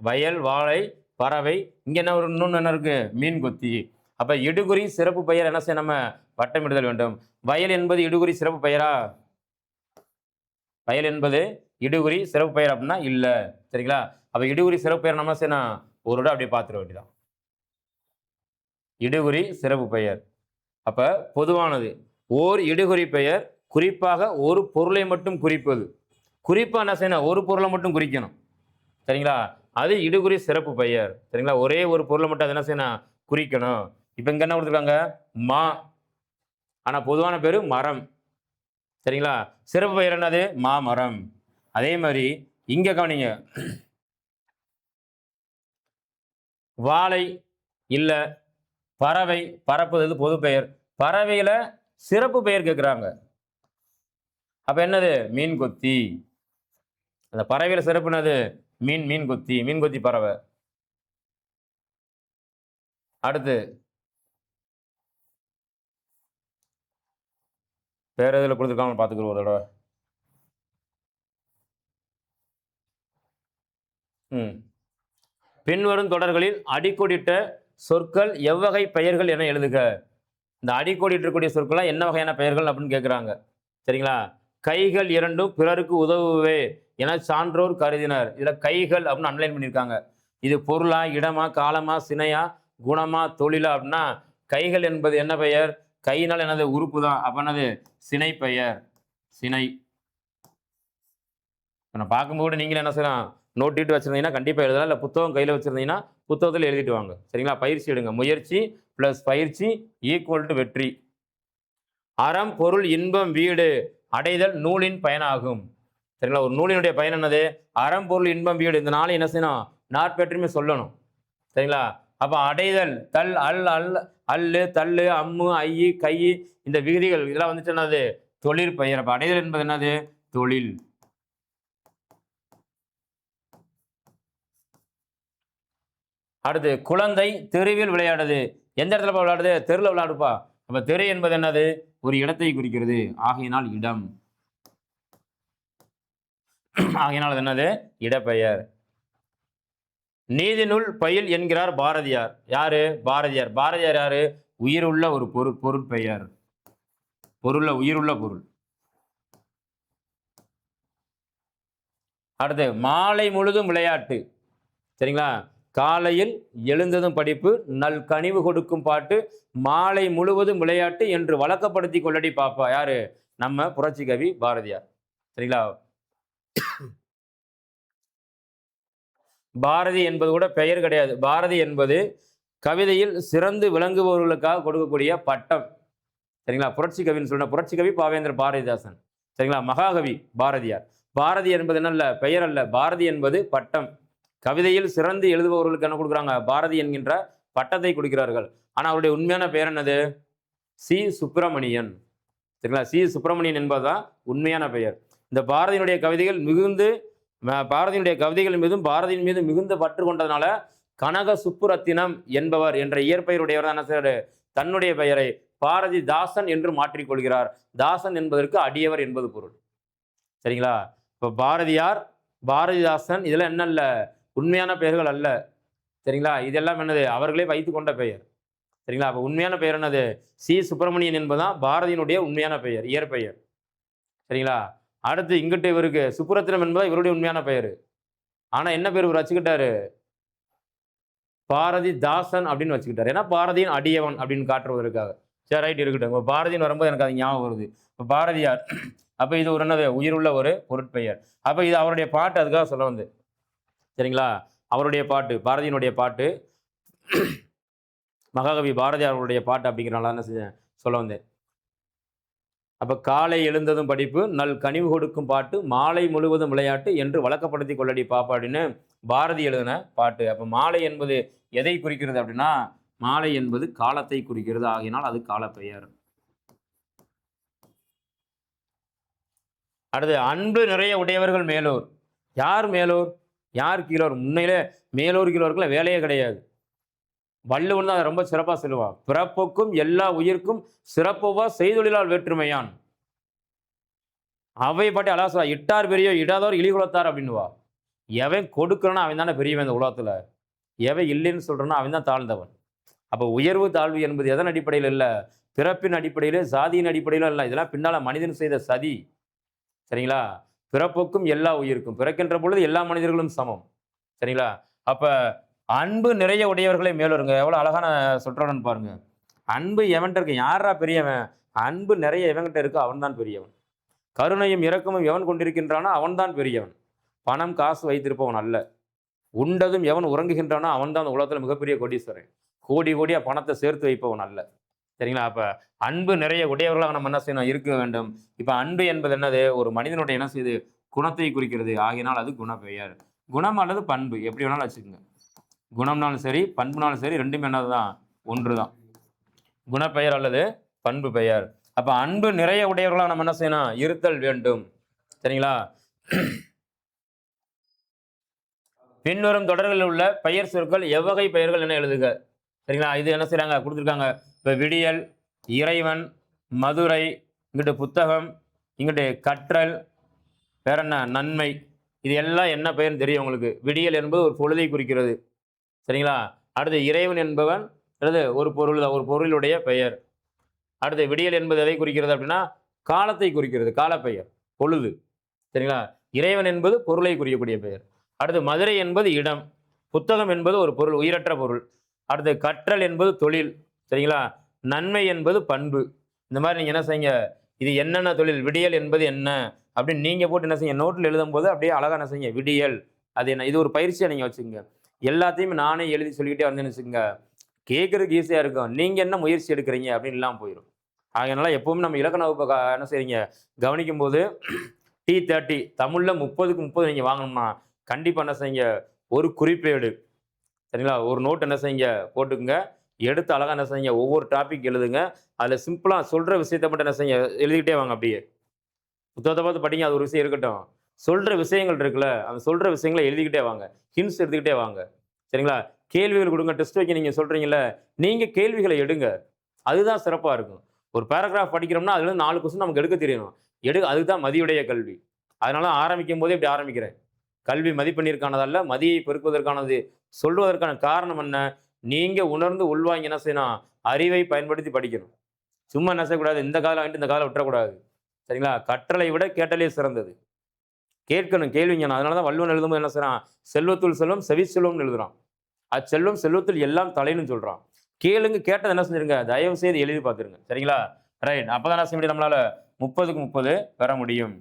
வயல், வாழை, பறவை. இங்க என்ன ஒரு இன்னொன்னு என்ன இருக்கு? மீன் கொத்தி. அப்ப இடுகுறி சிறப்பு பெயர் என்ன செய்ய நம்ம வட்டமிடுதல் வேண்டும். வயல் என்பது இடுகுறி சிறப்பு பெயரா? வயல் என்பது இடுகுறி சிறப்பு பெயர் அப்படின்னா இல்ல. சரிங்களா? அப்ப இடுகுறி சிறப்பு பெயர் நம்ம செய்யணும் ஒரு விட அப்படியே பார்த்துட வேண்டியதான். இடுகுறி சிறப்பு பெயர். அப்ப பொதுவானது ஓர் இடுகுறி பெயர் குறிப்பாக ஒரு பொருளை மட்டும் குறிப்பது. குறிப்பா என்ன செய்யணும்? ஒரு பொருளை மட்டும் குறிக்கணும். சரிங்களா? அது இடுகுறி சிறப்பு பெயர். சரிங்களா? ஒரே ஒரு பொருளை மட்டும் அது என்ன செய்யணும்? குறிக்கணும். இப்ப இங்க என்ன கொடுத்துருக்காங்க? மா. ஆனா பொதுவான பேரு மரம். சரிங்களா? சிறப்பு பெயர் என்னது? மாமரம். அதே மாதிரி இங்க கவனிங்க. வாழை இல்ல, பறவை, பறப்பது பொது பெயர். பறவையில சிறப்பு பெயர் கேட்குறாங்க. அப்ப என்னது? மீன் கொத்தி. அந்த பறவையில சிறப்பு என்னது? மீன் கொத்தி. மீன் கொத்தி பறவை. அடுத்து வேற எதுல கொடுத்துருக்காங்க பார்த்துக்கிறோம் ஒரு தடவை. பின்வரும் தொடர்களில் அடிக்கோடிட்ட சொற்கள் எவ்வகை பெயர்கள் என எழுதுக. இந்த அடிக்கோடிட்டிருக்கக்கூடிய சொற்கள்லாம் என்ன வகையான பெயர்கள் அப்படின்னு கேட்குறாங்க. சரிங்களா? கைகள் இரண்டும் பிறருக்கு உதவுவே என சான்றோர் கருதினர். இதில் கைகள் அப்படின்னு அன்லைன் பண்ணியிருக்காங்க. இது பொருளா, இடமா, காலமா, சினையா, குணமா, தொழிலா அப்படின்னா கைகள் என்பது என்ன பெயர்? கையினால் என்னது? உறுப்பு தான். அப்போ என்னது? சினை பெயர். சினை. நான் பார்க்கும்போது நீங்களும் என்ன செய்யலாம்? நோட் இட்டு வச்சுருந்தீங்கன்னா கண்டிப்பாக எழுதலாம். இல்லை புத்தகம் கையில் வச்சுருந்தீங்கன்னா புத்தகத்தில் எழுதிட்டு வாங்க. சரிங்களா? பயிற்சி எடுங்க. முயற்சி ப்ளஸ் பயிற்சி ஈக்குவல் டு வெற்றி. அறம், பொருள், இன்பம், வீடு அடைதல் நூலின் பயனாகும். சரிங்களா? ஒரு நூலினுடைய பயன் என்னது? அறம், பொருள், இன்பம், வீடு. இந்த நாளை என்ன செய்யணும்? நாற்பேற்றுமே சொல்லணும். சரிங்களா? அப்போ அடைதல் தல், அல், அல்லு, தள்ளு, அம்மு, ஐயி, கை, இந்த விகுதிகள் இதெல்லாம் வந்துட்டு என்னது? தொழிற்பெயர். அப்போ அடைதல் என்பது என்னது? தொழில். அடுத்து குழந்தை தெருவில் விளையாடுது. எந்த இடத்துல விளையாடுது? தெருவில் விளையாடுப்பா. அப்ப தெரு என்பது என்னது? ஒரு இடத்தை குறிக்கிறது. ஆகையினால் இடம். ஆகையினால் அது என்னது? இடப்பெயர். நீதிநூல் பயில் என்கிறார் பாரதியார். யாரு? பாரதியார். பாரதியார் யாரு? உயிருள்ள ஒரு பொருட்பெயர். பொருள்ல உயிருள்ள பொருள். அடுத்து மாலை முழுதும் விளையாட்டு. சரிங்களா? காலையில் எழுந்ததும் படிப்பு, நல் கனிவு கொடுக்கும் பாட்டு, மாலை முழுவதும் விளையாட்டு என்று வழக்கப்படுத்தி கொள்ளடி பாப்பா. யாரு? நம்ம புரட்சி கவி பாரதியார். சரிங்களா? பாரதி என்பது கூட பெயர் கிடையாது. பாரதி என்பது கவிதையில் சிறந்து விளங்குபவர்களுக்காக கொடுக்கக்கூடிய பட்டம். சரிங்களா? புரட்சி கவின்னு சொல்ற புரட்சி கவி பாவேந்திர பாரதிதாசன். சரிங்களா? மகாகவி பாரதியார். பாரதி என்பது என்ன? பெயர் அல்ல. பாரதி என்பது பட்டம். கவிதையில் சிறந்து எழுதுபவர்களுக்கு என்ன கொடுக்குறாங்க? பாரதி என்கின்ற பட்டத்தை கொடுக்கிறார்கள். ஆனால் அவருடைய உண்மையான பெயர் என்னது? சி சுப்பிரமணியன். சரிங்களா? சி சுப்பிரமணியன் என்பதுதான் உண்மையான பெயர். இந்த பாரதியினுடைய கவிதைகள் மிகுந்து பாரதியினுடைய கவிதைகள் மீதும் பாரதியின் மீது மிகுந்த பற்று கொண்டதுனால கனக சுப்புரத்தினம் என்பவர் என்ற இயற்பெயருடையவர் தான் என்ன செய்றாரு? தன்னுடைய பெயரை பாரதி தாசன் என்று மாற்றிக்கொள்கிறார். தாசன் என்பதற்கு அடியவர் என்பது பொருள். சரிங்களா? இப்போ பாரதியார், பாரதிதாசன் இதெல்லாம் என்ன இல்லை? உண்மையான பெயர்கள் அல்ல. சரிங்களா? இதெல்லாம் என்னது? அவர்களே வைத்து கொண்ட பெயர். சரிங்களா? அப்போ உண்மையான பெயர் என்னது? சி சுப்பிரமணியன் என்பதுதான் பாரதியினுடைய உண்மையான பெயர், இயற்பெயர். சரிங்களா? அடுத்து இங்கிட்ட இவருக்கு சுப்புரத்தினம் என்பதா இவருடைய உண்மையான பெயர். ஆனா என்ன பேர் இவர் வச்சுக்கிட்டாரு? பாரதிதாசன் அப்படின்னு வச்சுக்கிட்டாரு. ஏன்னா பாரதியின் அடியவன் அப்படின்னு காட்டுவதற்காக. சரி, ரைட், இருக்கட்டும். இப்போ பாரதின்னு வரும்போது எனக்கு அது ஞாபகம் வருது. இப்போ பாரதியார். அப்ப இது ஒரு என்னது? உயிருள்ள ஒரு பொருட்பெயர். அப்ப இது அவருடைய பாட்டு, அதுக்காக சொல்ல வந்து. சரிங்களா? அவருடைய பாட்டு, பாரதியினுடைய பாட்டு, மகாகவி பாரதியாருடைய பாட்டு அப்படிங்கிறனால என்ன செஞ்சேன் சொல்ல வந்தேன். அப்ப காலை எழுந்ததும் படிப்பு, நல் கனிவு கொடுக்கும் பாட்டு, மாலை முழுவதும் விளையாட்டு என்று வழக்கப்படுத்தி கொள்ளடி பாப்பா அப்படின்னு பாரதி எழுதின பாட்டு. அப்ப மாலை என்பது எதை குறிக்கிறது அப்படின்னா, மாலை என்பது காலத்தை குறிக்கிறது. ஆகினால் அது காலப்பெயர். அடுத்து அன்பு நிறைய உடையவர்கள் மேலோர். யார் மேலோர்? யார் கீழோர்? முன்னையிலே மேலோர் கீழோருக்குள்ள வேலையே கிடையாது. வள்ளுவன் தான் அதை ரொம்ப சிறப்பாக சொல்லுவான். பிறப்புக்கும் எல்லா உயிர்க்கும் சிறப்புவா செய்தொழிலால் வேற்றுமையான். அவை பாட்டி அழகா சொல்ல, இட்டார் பெரிய இடாதோர் இழிகுலத்தார் அப்படின்னுவா. எவன் கொடுக்குறானோ அவன் தானே பெரியவன் இந்த உலகத்துல. எவன் இல்லைன்னு சொல்றானோ அவன் தான் தாழ்ந்தவன். அப்போ உயர்வு தாழ்வு என்பது எதன் அடிப்படையில் இல்லை, பிறப்பின் அடிப்படையில், சாதியின் அடிப்படையில் இல்லை. இதெல்லாம் பின்னால் மனிதன் செய்த சதி. சரிங்களா? பிறப்புக்கும் எல்லா உயிருக்கும், பிறக்கின்ற பொழுது எல்லா மனிதர்களும் சமம். சரிங்களா? அப்ப அன்பு நிறைய உடையவர்களை மேலுருங்க. எவ்வளவு அழகான சொற்றொடர்னு பாருங்க. அன்பு எவன்கிட்ட இருக்கு? யாரா பெரியவன்? அன்பு நிறைய எவன்கிட்ட இருக்கோ அவன்தான் பெரியவன். கருணையும் இரக்கமும் எவன் கொண்டிருக்கின்றானோ அவன்தான் பெரியவன். பணம் காசு வைத்திருப்பவன் அல்ல. உண்டதும் எவன் உறங்குகின்றானோ அவன் தான் அந்த உலகத்தில் மிகப்பெரிய கோடீஸ்வரன். கோடி கோடியா பணத்தை சேர்த்து வைப்பவன் அல்ல. சரிங்களா? அப்ப அன்பு நிறைய உடையவர்களாக நம்ம என்ன செய்யணும், இருக்க வேண்டும். இப்ப அன்பு என்பது என்னது? ஒரு மனிதனுடைய என்ன செய்யுது, குணத்தை குறிக்கிறது. ஆகினால் அது குணப்பெயர். குணம் அல்லது பண்பு எப்படி வேணாலும் வச்சுக்கோங்க. குணம்னாலும் சரி பண்புனாலும் சரி ரெண்டுமே என்னதுதான், ஒன்றுதான். குணப்பெயர் அல்லது பண்பு பெயர். அப்ப அன்பு நிறைய உடையவர்களாக நம்ம என்ன செய்யணும், இருத்தல் வேண்டும். சரிங்களா? பின்வரும் தொடர்களில் உள்ள பெயர் சொற்கள் எவ்வகை பெயர்கள் என எழுதுக. சரிங்களா? இது என்ன செய்யறாங்க, கொடுத்துருக்காங்க. இப்போ விடியல், இறைவன், மதுரை, இங்கிட்டு புத்தகம், இங்கிட்டு கற்றல், வேற என்ன, நன்மை. இது எல்லாம் என்ன பெயர்னு தெரியும் உங்களுக்கு. விடியல் என்பது ஒரு பொழுதை குறிக்கிறது. சரிங்களா? அடுத்து இறைவன் என்பவன் ஒரு பொருள், ஒரு பொருளுடைய பெயர். அடுத்து விடியல் என்பது எதை குறிக்கிறது அப்படின்னா காலத்தை குறிக்கிறது, காலப்பெயர், பொழுது. சரிங்களா? இறைவன் என்பது பொருளை குறிக்கக்கூடிய பெயர். அடுத்து மதுரை என்பது இடம், புத்தகம் என்பது ஒரு பொருள், உயிரற்ற பொருள். அடுத்து கற்றல் என்பது தொழில். சரிங்களா? நன்மை என்பது பண்பு. இந்த மாதிரி நீங்கள் என்ன செய்யுங்க, இது என்னென்ன தொழில், விடியல் என்பது என்ன அப்படின்னு நீங்கள் போட்டு என்ன செய்யுங்க, நோட்டில் எழுதும் போது அப்படியே அழகாக என்ன செய்யுங்க, விடியல் அது என்ன, இது ஒரு பயிற்சியாக நீங்கள் வச்சுக்கோங்க. எல்லாத்தையும் நானே எழுதி சொல்லிக்கிட்டே வந்தேன்னு வச்சுக்கோங்க, கேட்குறதுக்கு ஈஸியாக இருக்கும். நீங்கள் என்ன முயற்சி எடுக்கிறீங்க அப்படின்னு இல்லாமல் போயிடும். அதனால எப்பவுமே நம்ம இலக்கண வகுப்பை என்ன செய்றீங்க, கவனிக்கும் போது T30 தமிழில் 30க்கு 30 நீங்கள் வாங்கணும்னா கண்டிப்பாக என்ன செய்யுங்க, ஒரு குறிப்பேடு. சரிங்களா? ஒரு நோட் என்ன செய்யுங்க, போட்டுக்குங்க. எடுத்து அழகாக என்ன செய்யுங்க, ஒவ்வொரு டாபிக் எழுதுங்க. அதில் சிம்பிளாக சொல்கிற விஷயத்தை மட்டும் என்ன செய்யுங்க, எழுதிக்கிட்டே வாங்க. அப்படியே புத்தகத்தை பார்த்து படிங்க, அது ஒரு விஷயம் இருக்கட்டும். சொல்கிற விஷயங்கள் இருக்குல்ல, அந்த சொல்கிற விஷயங்களை எழுதிக்கிட்டே வாங்க. ஹிண்ட்ஸ் எடுத்துக்கிட்டே வாங்க. சரிங்களா? கேள்விகள் கொடுங்க. டெஸ்ட் வைக்க நீங்கள் சொல்கிறீங்கள, நீங்கள் கேள்விகளை எடுங்க. அதுதான் சிறப்பாக இருக்கும். ஒரு பேராகிராஃப் படிக்கிறோம்னா அதுல 4 கொஸ்டின் நமக்கு எடுக்க தெரியணும். அதுதான் மதியுடைய கல்வி. அதனால ஆரம்பிக்கும் போதே இப்படி ஆரம்பிக்கிறேன். கல்வி மதிப்பெண்ணிற்கானதல்ல, மதியை பெருக்குவதற்கானது. சொல்வதற்கான காரணம் என்ன, நீங்க உணர்ந்து உள்வாங்கி என்ன செய்யணும், அறிவை பயன்படுத்தி படிக்கணும். சும்மா என்ன செய்யக்கூடாது, இந்த காலம் வாங்கிட்டு இந்த காலம் விட்டுறக்கூடாது. சரிங்களா? கற்றலை விட கேட்டலே சிறந்தது. கேட்கணும், கேள்விங்க. அதனாலதான் வள்ளுவன் எழுதும்போது என்ன செய்யறான், செல்வத்துள் செல்வம் செவி செல்வம்னு எழுதுறான். அச்செல்வம் செல்வத்தில் எல்லாம் தலைன்னு சொல்றான். கேளுங்க, கேட்டதை என்ன செஞ்சிருங்க, தயவு செய்து எழுதி பார்த்துருங்க. சரிங்களா? ரைட். அப்பதான் என்ன செய்ய முடியும், நம்மளால 30க்கு 30 பெற முடியும்.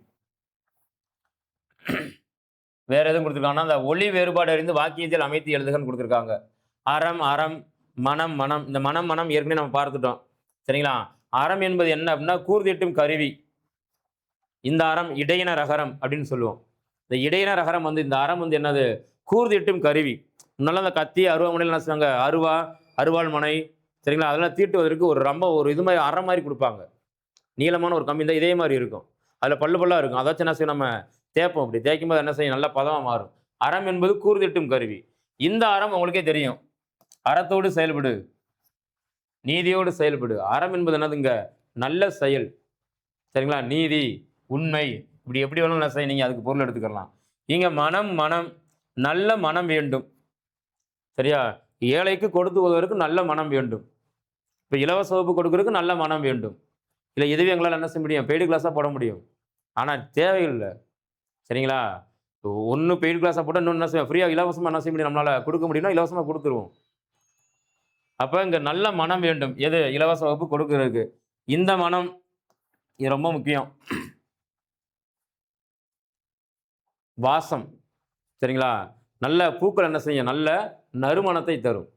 வேற எதுவும் கொடுத்துருக்காங்கன்னா, அந்த ஒளி வேறுபாடு அறிந்து வாக்கியத்தில் அமைத்து எழுதுகன்னு கொடுத்துருக்காங்க. அறம் அறம், மனம் மனம். இந்த மனம் மனம் ஏற்கனவே நம்ம பார்த்துட்டோம். சரிங்களா? அறம் என்பது என்ன அப்படின்னா கூர்தீட்டும் கருவி. இந்த அறம் இடையினர் அகரம் அப்படின்னு சொல்லுவோம். இந்த இடையினர் அகரம் இந்த அறம் என்னது, கூர்தீட்டும் கருவி. முன்னால அந்த கத்தி அருவாமனையில் என்ன செய்வாங்க, அருவாள் மனை. சரிங்களா? அதெல்லாம் தீட்டுவதற்கு ஒரு ஒரு இது மாதிரி அறம் மாதிரி கொடுப்பாங்க. நீளமான ஒரு கம்பி இதே மாதிரி இருக்கும். அதில் பல்லு பல்லா இருக்கும். அதாச்சும் என்ன செய்யும், நம்ம தேய்ப்போம். அப்படி தேய்க்கும் போது என்ன செய்யும், நல்ல பதமாக மாறும். அறம் என்பது கூர்திட்டும் கருவி. இந்த அறம் உங்களுக்கே தெரியும். அறத்தோடு செயல்படு, நீதியோடு செயல்படு. அறம் என்பது என்னதுங்க, நல்ல செயல். சரிங்களா? நீதி, உண்மை, இப்படி எப்படி வேணும் என்ன செய்ய, நீங்க அதுக்கு பொருள் எடுத்துக்கலாம். இங்க மனம் மனம், நல்ல மனம் வேண்டும். சரியா? ஏழைக்கு கொடுத்து உதவுவதற்கு நல்ல மனம் வேண்டும். இப்போ இலவச வகுப்பு கொடுக்கறதுக்கு நல்ல மனம் வேண்டும். இல்லை இதுவே எங்களால் என்ன செய்ய முடியும், பெய்டு கிளாஸாக போட முடியும். ஆனால் தேவையில்லை. சரிங்களா? ஒன்று பெய்டு கிளாஸாக போட்டால் இன்னொன்று என்ன செய்ய, ஃப்ரீயாக இலவசமாக என்ன செய்ய முடியும், நம்மளால் கொடுக்க முடியும்னா இலவசமாக கொடுத்துருவோம். அப்போ இங்கே நல்ல மனம் வேண்டும். எது, இலவச வகுப்பு கொடுக்கறதுக்கு. இந்த மனம் இது ரொம்ப முக்கியம். வாசம். சரிங்களா? நல்ல பூக்கள் என்ன செய்யும், நல்ல நறுமணத்தை தரும்.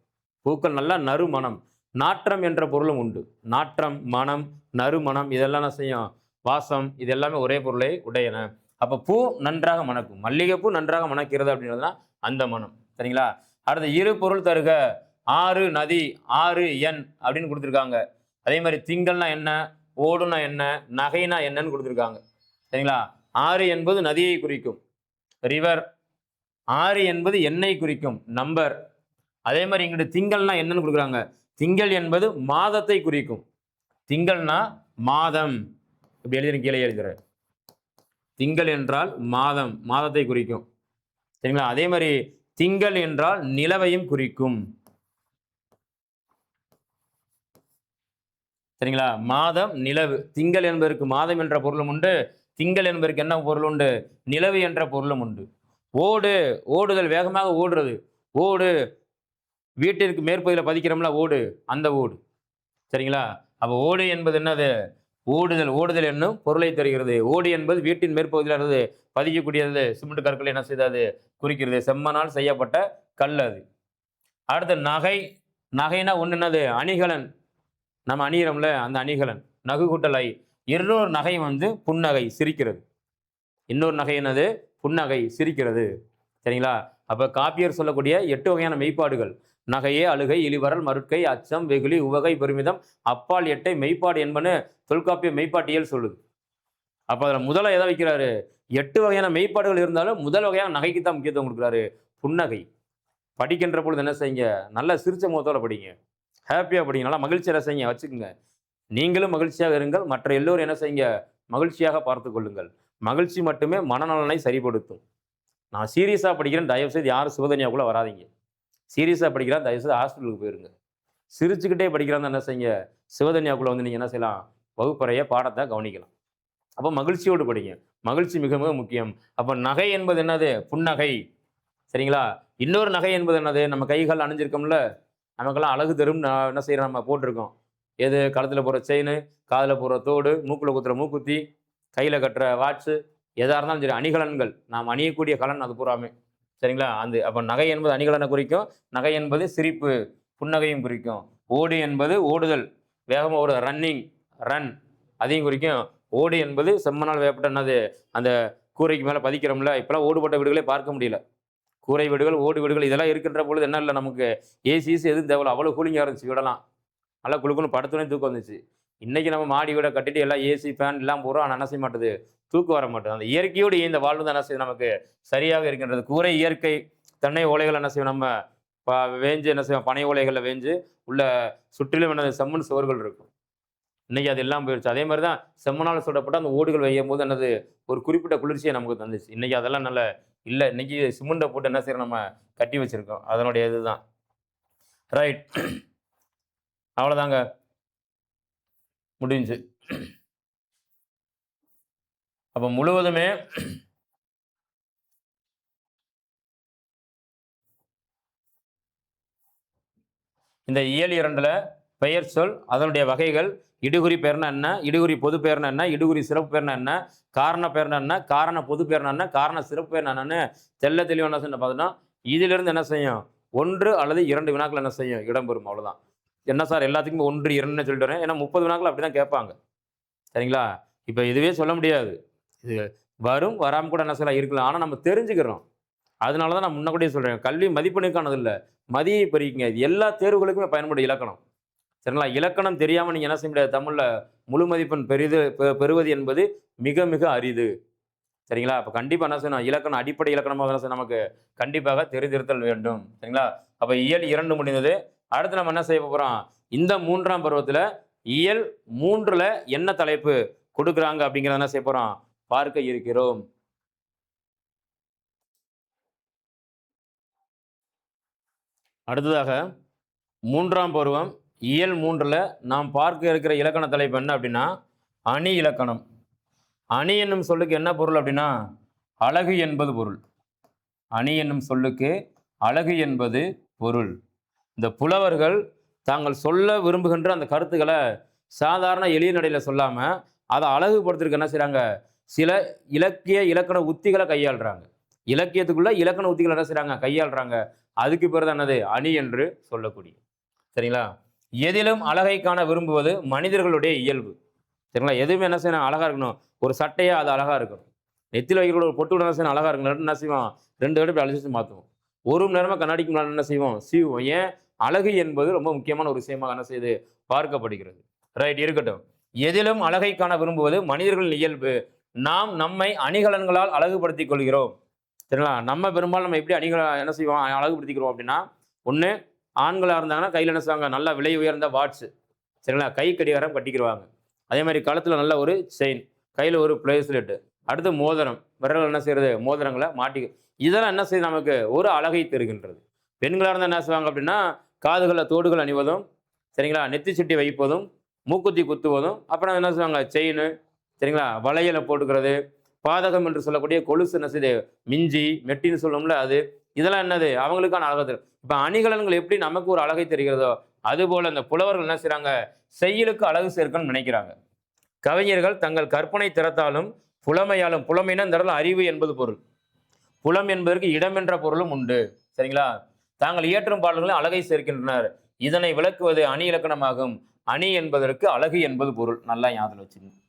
பூக்கள் நல்ல நறுமணம். நாற்றம் என்ற பொருளும் உண்டு. நாற்றம், மனம், நறுமணம் இதெல்லாம் என்ன செய்யும், வாசம், இது எல்லாமே ஒரே பொருளை உடையன. அப்போ பூ நன்றாக மணக்கும். மல்லிகைப்பூ நன்றாக மணக்கிறது அப்படின்றதுனா அந்த மனம். சரிங்களா? அடுத்து இரு பொருள் தருக. ஆறு நதி, ஆறு எண் அப்படின்னு கொடுத்துருக்காங்க. அதே மாதிரி திங்கள்னா என்ன, ஓடுனா என்ன, நகைனா என்னன்னு கொடுத்துருக்காங்க. சரிங்களா? ஆறு என்பது நதியை குறிக்கும், ரிவர். ஆறு என்பது எண்ணெய் குறிக்கும், நம்பர். அதே மாதிரி இங்கிட்டு திங்கள்னா என்னன்னு கொடுக்குறாங்க. திங்கள் என்பது மாதத்தை குறிக்கும். திங்கள்னா மாதம். இப்படி எழுதி கீழே எழுதுறேன். திங்கள் என்றால் மாதம், மாதத்தை குறிக்கும். சரிங்களா? அதே மாதிரி திங்கள் என்றால் நிலவையும் குறிக்கும். சரிங்களா? மாதம், நிலவு. திங்கள் என்பதற்கு மாதம் என்ற பொருளும் உண்டு. திங்கள் என்பதற்கு என்ன பொருள் உண்டு? நிலவு என்ற பொருளும் உண்டு. ஓடு, ஓடுதல், வேகமாக ஓடுறது. ஓடு, வீட்டிற்கு மேற்பகுதியில் பதிக்கிறோம்ல ஓடு, அந்த ஓடு. சரிங்களா? அப்போ ஓடு என்பது என்னது? ஓடுதல். ஓடுதல் என்னும் பொருளை தருகிறது. ஓடு என்பது வீட்டின் மேற்பகுதியில் இருந்து பதிக்கக்கூடியது. சிமெண்ட் கற்களை என்ன செய்தது? குறிக்கிறது. செம்மனால் செய்யப்பட்ட கல் அது. அடுத்து நகை. நகைனா ஒன்று என்னது? அணிகலன். நம்ம அணியிறோம்ல அந்த அணிகலன். நகு கூட்டல் ஐ. இன்னொரு நகை வந்து புன்னகை, சிரிக்கிறது. இன்னொரு நகை என்னது? புன்னகை, சிரிக்கிறது. சரிங்களா? அப்போ காப்பியர் சொல்லக்கூடிய 8 வகையான மெய்ப்பாடுகள். நகையே, அழுகை, இழிவரல், மருட்கை, அச்சம், வெகுளி, உவகை, பெருமிதம், அப்பால் 8 மெய்ப்பாடு என்பன தொல்காப்பிய மெய்ப்பாட்டியல் சொல்லுது. அப்போ அதில் முதல்ல எதை வைக்கிறாரு? 8 வகையான மெய்ப்பாடுகள் இருந்தாலும் முதல் வகையான நகைக்கு தான் முக்கியத்துவம் கொடுக்குறாரு. புன்னகை. படிக்கின்ற பொழுது என்ன செய்யுங்க? நல்ல சிரிச்ச முகத்தோட படிங்க. ஹாப்பியாக படிங்க. நல்லா மகிழ்ச்சியாக செய்யுங்க, வச்சுக்கோங்க. நீங்களும் மகிழ்ச்சியாக இருங்கள். மற்ற எல்லோரும் என்ன செய்யுங்க? மகிழ்ச்சியாக பார்த்து கொள்ளுங்கள். மகிழ்ச்சி மட்டுமே மனநலனை சரிப்படுத்தும். நான் சீரியஸாக படிக்கிறேன், தயவுசெய்து யாரும் சிவதனியாவுக்குள்ள வராதிங்க. சீரியஸாக படிக்கிறேன், தயவுசெய்து ஹாஸ்பிட்டலுக்கு போயிருங்க. சிரிச்சுக்கிட்டே படிக்கிறான்னு என்ன செய்யுங்க? சிவதனியாவுக்குள்ள வந்து நீங்கள் என்ன செய்யலாம்? வகுப்பறைய பாடத்தை கவனிக்கலாம். அப்போ மகிழ்ச்சியோடு படிங்க. மகிழ்ச்சி மிக மிக முக்கியம். அப்போ நகை என்பது என்னது? புன்னகை. சரிங்களா? இன்னொரு நகை என்பது என்னது? நம்ம கைகள் அணிஞ்சிருக்கோம்ல, நமக்கெல்லாம் அழகு தரும் என்ன செய்யறோம்? நம்ம போட்டிருக்கோம். எது? கழுத்தில் போடுற செயின், காதில் போடுற தோடு, மூக்கில் குத்துற மூக்குத்தி, கையில் கட்டுற வாட்சு, எதாக இருந்தாலும் சரி அணிகலன்கள். நாம் அணியக்கூடிய கலன் அது பூராமே. சரிங்களா? அந்த அப்போ நகை என்பது அணிகலனை குறிக்கும். நகை என்பது சிரிப்பு, புன்னகையும் குறிக்கும். ஓடு என்பது ஓடுதல், வேகமாக ஓடு, ரன்னிங், ரன், அதையும் குறிக்கும். ஓடு என்பது செம்மனால் வேப்பட்ட என்னது? அந்த கூரைக்கு மேலே பதிக்கிறோம்ல. இப்போலாம் ஓடுபட்ட வீடுகளே பார்க்க முடியல. கூரை வீடுகள், ஓடு வீடுகள் இதெல்லாம் இருக்கின்ற பொழுது என்ன இல்லை, நமக்கு ஏசிஸ் எதுவும் தேவையில்ல. அவ்வளோ கூலிங்காக இருந்துச்சு வீடெல்லாம். நல்லா குழுக்குன்னு படுத்துனே தூக்கம் வந்துச்சு. இன்றைக்கி நம்ம மாடி வீடை கட்டிட்டு எல்லாம் ஏசி ஃபேன் எல்லாம் போகிறோம். ஆனால் என்ன செய்ய மாட்டுது? தூக்கம் வர மாட்டேது. அந்த இயற்கையோடு இந்த வாழ்வு தான் என்ன செய்யுது? நமக்கு சரியாக இருக்கின்றது. கூரை இயற்கை, தென்னை ஓலைகள் என்ன செய்யும்? நம்ம வேஞ்சு என்ன செய்வோம்? பனை ஓலைகளில் வேஞ்சு உள்ள சுற்றிலும் என்னது? செம்மண் சுவர்கள் இருக்கும். இன்றைக்கி அது எல்லாம் போயிடுச்சு. அதே மாதிரி தான் செம்மனால் சுடப்பட்ட அந்த ஓடுகள் வையும் போது என்னது? ஒரு குறிப்பிட்ட குளிர்ச்சியை நமக்கு தந்துச்சு. இன்றைக்கி அதெல்லாம் நல்ல இல்லை. இன்றைக்கி சிமெண்ட்டை போட்டு என்ன செய்யறோம்? நம்ம கட்டி வச்சுருக்கோம். அதனுடைய இதுதான். ரைட், அவ்வளோதாங்க, முடிஞ்சு. அப்போ முழுவதுமே இந்த இயல் 2ல் பெயர் சொல், அதனுடைய வகைகள், இடுகுறி பெயர்னா என்ன, இடுகுறி பொது பெயர்னா என்ன, இடுகுறி சிறப்பு பெயர்னா என்ன, காரண பெயர்னா என்ன, காரண பொது பெயர்னா என்ன, காரண சிறப்பு பெயர்னா என்னன்னு தெள்ள தெளிவாக என்ன செய்யணும் பார்த்தோன்னா, இதிலிருந்து என்ன செய்யும்? 1 அல்லது 2 வினாக்கள் என்ன செய்யும்? இடம்பெறும். அவ்வளோதான். என்ன சார் எல்லாத்துக்குமே 1, 2ன்னு சொல்லிட்டு வரேன். ஏன்னா 30 வினாக்கள் அப்படி தான் கேட்பாங்க. சரிங்களா? இப்போ இதுவே சொல்ல முடியாது. இது வரும், வராமல் கூட என்ன செய்யலாம், இருக்கலாம். ஆனால் நம்ம தெரிஞ்சுக்கிறோம். அதனால தான் நான் முன்னக்கூட்டியே சொல்கிறேன், கல்வி மதிப்பெண்ணுக்கானது இல்லை, மதியை பெருக்கிங்க. இது எல்லா தேர்வுகளுக்குமே பயன்படும் இலக்கணம். சரிங்களா? இலக்கணம் தெரியாமல் நீங்கள் என்ன செய்ய முடியாது? தமிழில் முழு மதிப்பெண் பெறுவது என்பது மிக மிக அரிது. சரிங்களா? அப்போ கண்டிப்பாக என்ன செய்யணும்? இலக்கணம், அடிப்படை இலக்கணமாக என்ன செய்யணும்? நமக்கு கண்டிப்பாக தெரிந்திருத்தல் வேண்டும். சரிங்களா? அப்போ இயல் 2 முடிந்தது. அடுத்து நம்ம என்ன செய்ய போகிறோம்? இந்த 3ஆம் பருவத்தில் இயல் 3ல் என்ன தலைப்பு கொடுக்குறாங்க அப்படிங்கிறத என்ன செய்ய போகிறோம்? பார்க்க இருக்கிறோம். அடுத்ததாக 3ஆம் பருவம் இயல் 3ல் நாம் பார்க்க இருக்கிற இலக்கண தலைப்பு என்ன அப்படின்னா, அணி இலக்கணம். அணி என்னும் சொல்லுக்கு என்ன பொருள் அப்படின்னா, அழகு என்பது பொருள். அணி என்னும் சொல்லுக்கு அழகு என்பது பொருள். இந்த புலவர்கள் தாங்கள் சொல்ல விரும்புகின்ற அந்த கருத்துக்களை சாதாரண எளிய நடையில் சொல்லாமல் அதை அழகுபடுத்துறதுக்கு என்ன செய்கிறாங்க? சில இலக்கண உத்திகளை கையாளுறாங்க. இலக்கியத்துக்குள்ள இலக்கண உத்திகளை என்ன செய்கிறாங்க? கையாளுறாங்க. அதுக்கு பேர் தான் என்னது? அணி என்று சொல்லக்கூடிய. சரிங்களா? எதிலும் அழகை காண விரும்புவது மனிதர்களுடைய இயல்பு. சரிங்களா? எதுவுமே என்ன செய்யணும்? அழகாக இருக்கணும். ஒரு சட்டையை அது அழகாக இருக்கணும். நெத்தியில் வைக்கக்கூட ஒரு பொட்டு கூட என்ன செய்யணும்? அழகாக இருக்கணும். என்ன செய்வோம்? 2 தடவை அழிச்சு மாற்றுவோம். ஒரு மணி நேரமாக கண்ணாடிக்கு முன்னாடி என்ன செய்வோம்? சீவோம். ஏன்? அழகு என்பது ரொம்ப முக்கியமான ஒரு விஷயமாக என்ன செய்யுது? பார்க்கப்படுகிறது. ரைட், இருக்கட்டும். எதிலும் அழகை காண விரும்புவது மனிதர்களின் இயல்பு. நாம் நம்மை அணிகலன்களால் அழகுபடுத்திக் கொள்கிறோம். சரிங்களா? நம்ம பெரும்பாலும் நம்ம எப்படி என்ன செய்வோம்? அழகுபடுத்திக்கிறோம் அப்படின்னா, ஒன்று ஆண்களாக இருந்தாங்கன்னா கையில் என்ன செய்வாங்க? நல்லா விலை உயர்ந்த வாட்ச். சரிங்களா? கை கடிகாரம் கட்டிக்கிடுவாங்க. அதே மாதிரி கழுத்தில் நல்ல ஒரு செயின், கையில் ஒரு பிரேஸ்லெட், அடுத்து மோதிரம், விரல்கள் என்ன செய்யறது? மோதிரங்களை மாட்டி. இதெல்லாம் என்ன செய்யுது? நமக்கு ஒரு அழகை தருகின்றது. பெண்களாக இருந்தால் என்ன செய்வாங்க அப்படின்னா, காதுகளில் தோடுகள் அணிவதும், சரிங்களா, நெத்தி சுட்டி வைப்பதும், மூக்குத்தி குத்துவதும், அப்புறம் என்ன சொல்லுவாங்க செயின், சரிங்களா, வளையலை போட்டுக்கிறது, பாதகம் என்று சொல்லக்கூடிய கொலுசு என்ன செய்யுது, மிஞ்சி மெட்டின்னு சொல்லுவோம்ல அது, இதெல்லாம் என்னது அவங்களுக்கான அழகு தெரியும். இப்ப அணிகலன்கள் எப்படி நமக்கு ஒரு அழகை தெரிகிறதோ அதுபோல இந்த புலவர்கள் என்ன செய்றாங்க, செய்யுளுக்கு அழகு சேர்க்கணும்னு நினைக்கிறாங்க. கவிஞர்கள் தங்கள் கற்பனை திறத்தாலும் புலமையாலும், புலமைனா இந்த இடத்துல அறிவு என்பது பொருள், புலம் என்பதற்கு இடம் என்ற பொருளும் உண்டு. சரிங்களா, தாங்கள் இயற்றும் பாடல்களில் அழகை சேர்க்கின்றனர். இதனை விளக்குவது அணி இலக்கணமாகும். அணி என்பதற்கு அழகு என்பது பொருள். நல்லா ஞாபகம் வச்சுக்கணும்.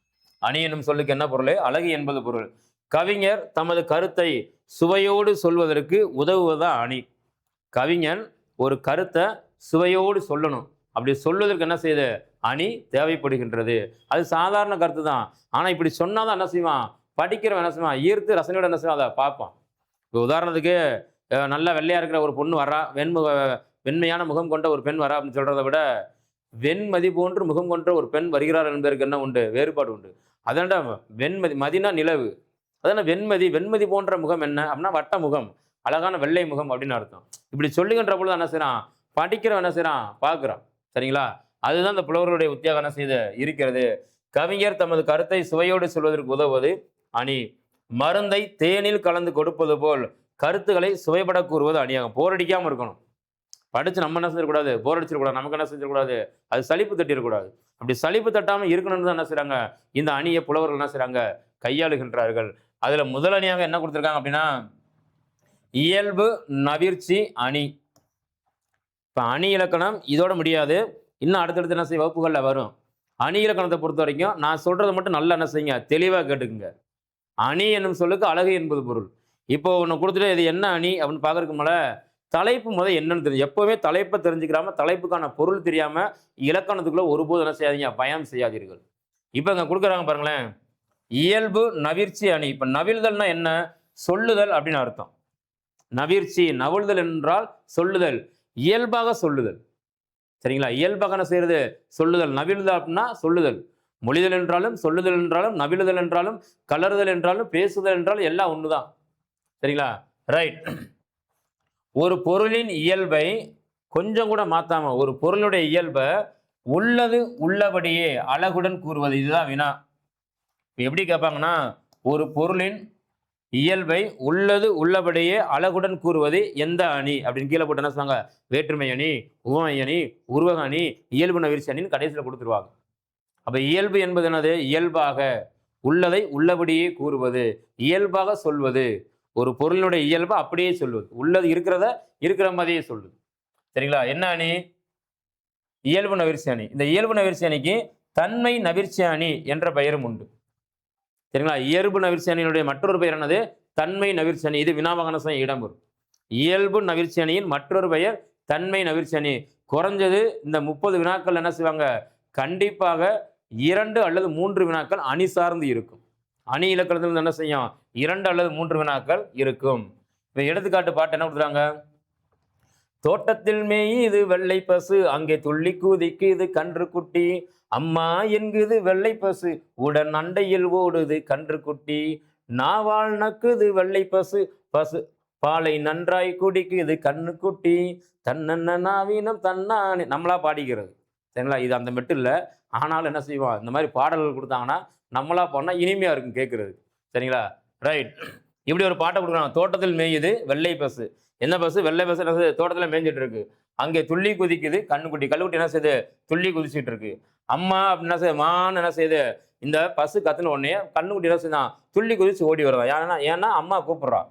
அணி என்னும் சொல்லுக்கு என்ன பொருள்? அழகு என்பது பொருள். கவிஞர் தமது கருத்தை சுவையோடு சொல்வதற்கு உதவுவதுதான் அணி. கவிஞன் ஒரு கருத்தை சுவையோடு சொல்லணும். அப்படி சொல்வதற்கு என்ன செய்யுது? அணி தேவைப்படுகின்றது. அது சாதாரண கருத்து தான். ஆனா இப்படி சொன்னாதான் என்ன செய்வான்? படிக்கிறவன் என்ன செய்வான்? ஈர்த்து ரசனையோட என்ன செய்வான்? அதை பார்ப்பான். இப்போ உதாரணத்துக்கு நல்லா வெள்ளையா இருக்கிற ஒரு பொண்ணு வரா, வெண்மையான முகம் கொண்ட ஒரு பெண் வரா அப்படின்னு சொல்றதை விட, வெண்மதி போன்று முகம் கொண்ட ஒரு பெண் வருகிறார் என்பதற்கு என்ன உண்டு? வேறுபாடு உண்டு. அதான்டா வெண்மதி, மதினா நிலவு, அதான வெண்மதி. வெண்மதி போன்ற முகம் என்ன அப்படின்னா வட்ட முகம், அழகான வெள்ளை முகம் அப்படின்னு அர்த்தம். இப்படி சொல்லுகின்ற பொழுது என்ன செய்யறான்? படிக்கிறவன் என்ன செய்யறான்? பார்க்குறான். சரிங்களா, அதுதான் இந்த புலவர்களுடைய உத்தியாக என்ன செய்து இருக்கிறது. கவிஞர் தமது கருத்தை சுவையோடு சொல்வதற்கு உதவுவது அணி. மருந்தை தேனில் கலந்து கொடுப்பது போல் கருத்துக்களை சுவைபட கூறுவது அணியாகும். போர் அடிக்காம இருக்கணும். படிச்சு நம்ம என்ன செஞ்சிடக்கூடாது? போர் அடிச்சிடக்கூடாது. நமக்கு என்ன செஞ்சிடக்கூடாது? அது சலிப்பு தட்டிடக்கூடாது. அப்படி சலிப்பு தட்டாமல் இருக்கணும்னு தான் என்ன செய்றாங்க, இந்த அணியை புலவர்கள் என்ன செய்றாங்க? கையாளுகின்றார்கள். அதுல முதல் அணியாக என்ன கொடுத்துருக்காங்க அப்படின்னா, இயல்பு நவிர்ச்சி அணி. இப்ப அணி இலக்கணம் இதோட முடியாது. இன்னும் அடுத்தடுத்து என்ன செய்ய வகுப்புகள்ல வரும். அணி இலக்கணத்தை பொறுத்த வரைக்கும் நான் சொல்றதை மட்டும் நல்லா என்ன செய்யுங்க, தெளிவா கேட்டுக்குங்க. அணி என்னும் சொல்லுக்கு அழகு என்பது பொருள். இப்போ ஒன்று கொடுத்துட்டு இது என்ன அணி அப்படின்னு பார்க்கறதுக்கு மேலே தலைப்பு என்னன்னு தெரியும். எப்பவுமே தலைப்பை தெரிஞ்சுக்கிறாம தலைப்புக்கான பொருள் தெரியாம இலக்கணத்துக்குள்ள ஒருபோதும் என்ன செய்யாதீங்க, பயணம் செய்யாதீர்கள். இப்போ இங்க கொடுக்குறாங்க பாருங்களேன், இயல்பு நவிர்ச்சி அணி. இப்போ நவிழ்தல்னா என்ன? சொல்லுதல் அப்படின்னு அர்த்தம். நவிர்ச்சி, நவிழ்தல் என்றால் சொல்லுதல், இயல்பாக சொல்லுதல். சரிங்களா, இயல்பாக என்ன செய்யறது? சொல்லுதல். நவிழ்தல் அப்படின்னா சொல்லுதல். மொழிதல் என்றாலும் சொல்லுதல் என்றாலும் நவிழுதல் என்றாலும் கலறுதல் என்றாலும் பேசுதல் என்றாலும் எல்லாம் ஒண்ணுதான். சரிங்களா, ரைட். ஒரு பொருளின் இயல்பை கொஞ்சம் கூட மாத்தாம ஒரு பொருளுடைய இயல்பை உள்ளது உள்ளபடியே அழகுடன் கூறுவது, இதுதான் வினா. எப்படி கேட்பாங்கன்னா, ஒரு பொருளின் இயல்பை உள்ளது உள்ளபடியே அழகுடன் கூறுவது எந்த அணி அப்படின்னு கீழே போட்டு என்ன சொன்னாங்க? வேற்றுமை அணி, உவமை அணி, உருவக அணி, இயல்பு நவிர்ச்சி அணின்னு கடைசியில் கொடுத்துருவாங்க. அப்ப இயல்பு என்பது என்னது? இயல்பாக உள்ளதை உள்ளபடியே கூறுவது, இயல்பாக சொல்வது. ஒரு பொருளினுடைய இயல்பை அப்படியே சொல்வது, உள்ளது இருக்கிறத இருக்கிற மாதிரியே சொல்வது. சரிங்களா, என்ன அணி? இயல்பு நவிர்ச்சி அணி. இந்த இயல்பு நவிர்ச்சி அணிக்கு தன்மை நவிர்ச்சி அணி என்ற பெயரும் உண்டு. சரிங்களா, இயல்பு நவிர்ச்சி அணியினுடைய மற்றொரு பெயர் என்னது? தன்மை நவிர்ச்சி அணி. இது வினாவாகன இடம் வரும். இயல்பு நவிர்ச்சி அணியின் மற்றொரு பெயர் தன்மை நவிர்ச்சி அணி. குறைஞ்சது இந்த 30 வினாக்கள் என்ன செய்வாங்க? கண்டிப்பாக 2 அல்லது 3 வினாக்கள் அணி சார்ந்து இருக்கும். அணி இலக்கணத்தில் என்ன செய்யும்? 2 அல்லது 3 வினாக்கள் இருக்கும். இப்ப எடுத்துக்காட்டு பாட்டு என்ன கொடுக்குறாங்க? தோட்டத்தில் மேயுது வெள்ளை பசு, அங்கே துள்ளி குதிக்குது கன்று குட்டி, அம்மா என்குது வெள்ளை பசு, உடன் அண்டையில் ஓடுது கன்று குட்டி, நாவால் நக்குது வெள்ளை பசு, பசு பாலை நன்றாய் குடிக்குது கண்ணு குட்டி, தன்னன்ன நாவீனம் தன்னானே. நம்மளா பாடிக்கிறது. சரிங்களா, இது அந்த மெட்டு இல்லை. ஆனாலும் என்ன செய்வோம், இந்த மாதிரி பாடல்கள் கொடுத்தாங்கன்னா நம்மளா பண்ணால் இனிமையாக இருக்கும் கேட்குறது. சரிங்களா, ரைட். இப்படி ஒரு பாட்டை கொடுக்குறாங்க. தோட்டத்தில் மேயுது வெள்ளை பசு. என்ன பசு? வெள்ளை பசு என்ன செய்யுது? தோட்டத்தில் மேய்ஞ்சிட்டு இருக்கு. அங்கே துள்ளி குதிக்குது கண்ணுக்குட்டி. கல்லுக்குட்டி என்ன செய்யுது? துள்ளி குதிச்சுட்டு இருக்கு. அம்மா அப்படின்னு என்ன செய்யுது? மான்னு என்ன செய்யுது? இந்த பசு கத்துன உடனே கண்ணுக்குட்டி என்ன செய்யுதான்? துள்ளி குதிச்சு ஓடி வருதான். ஏன்னா அம்மா கூப்பிடுறா.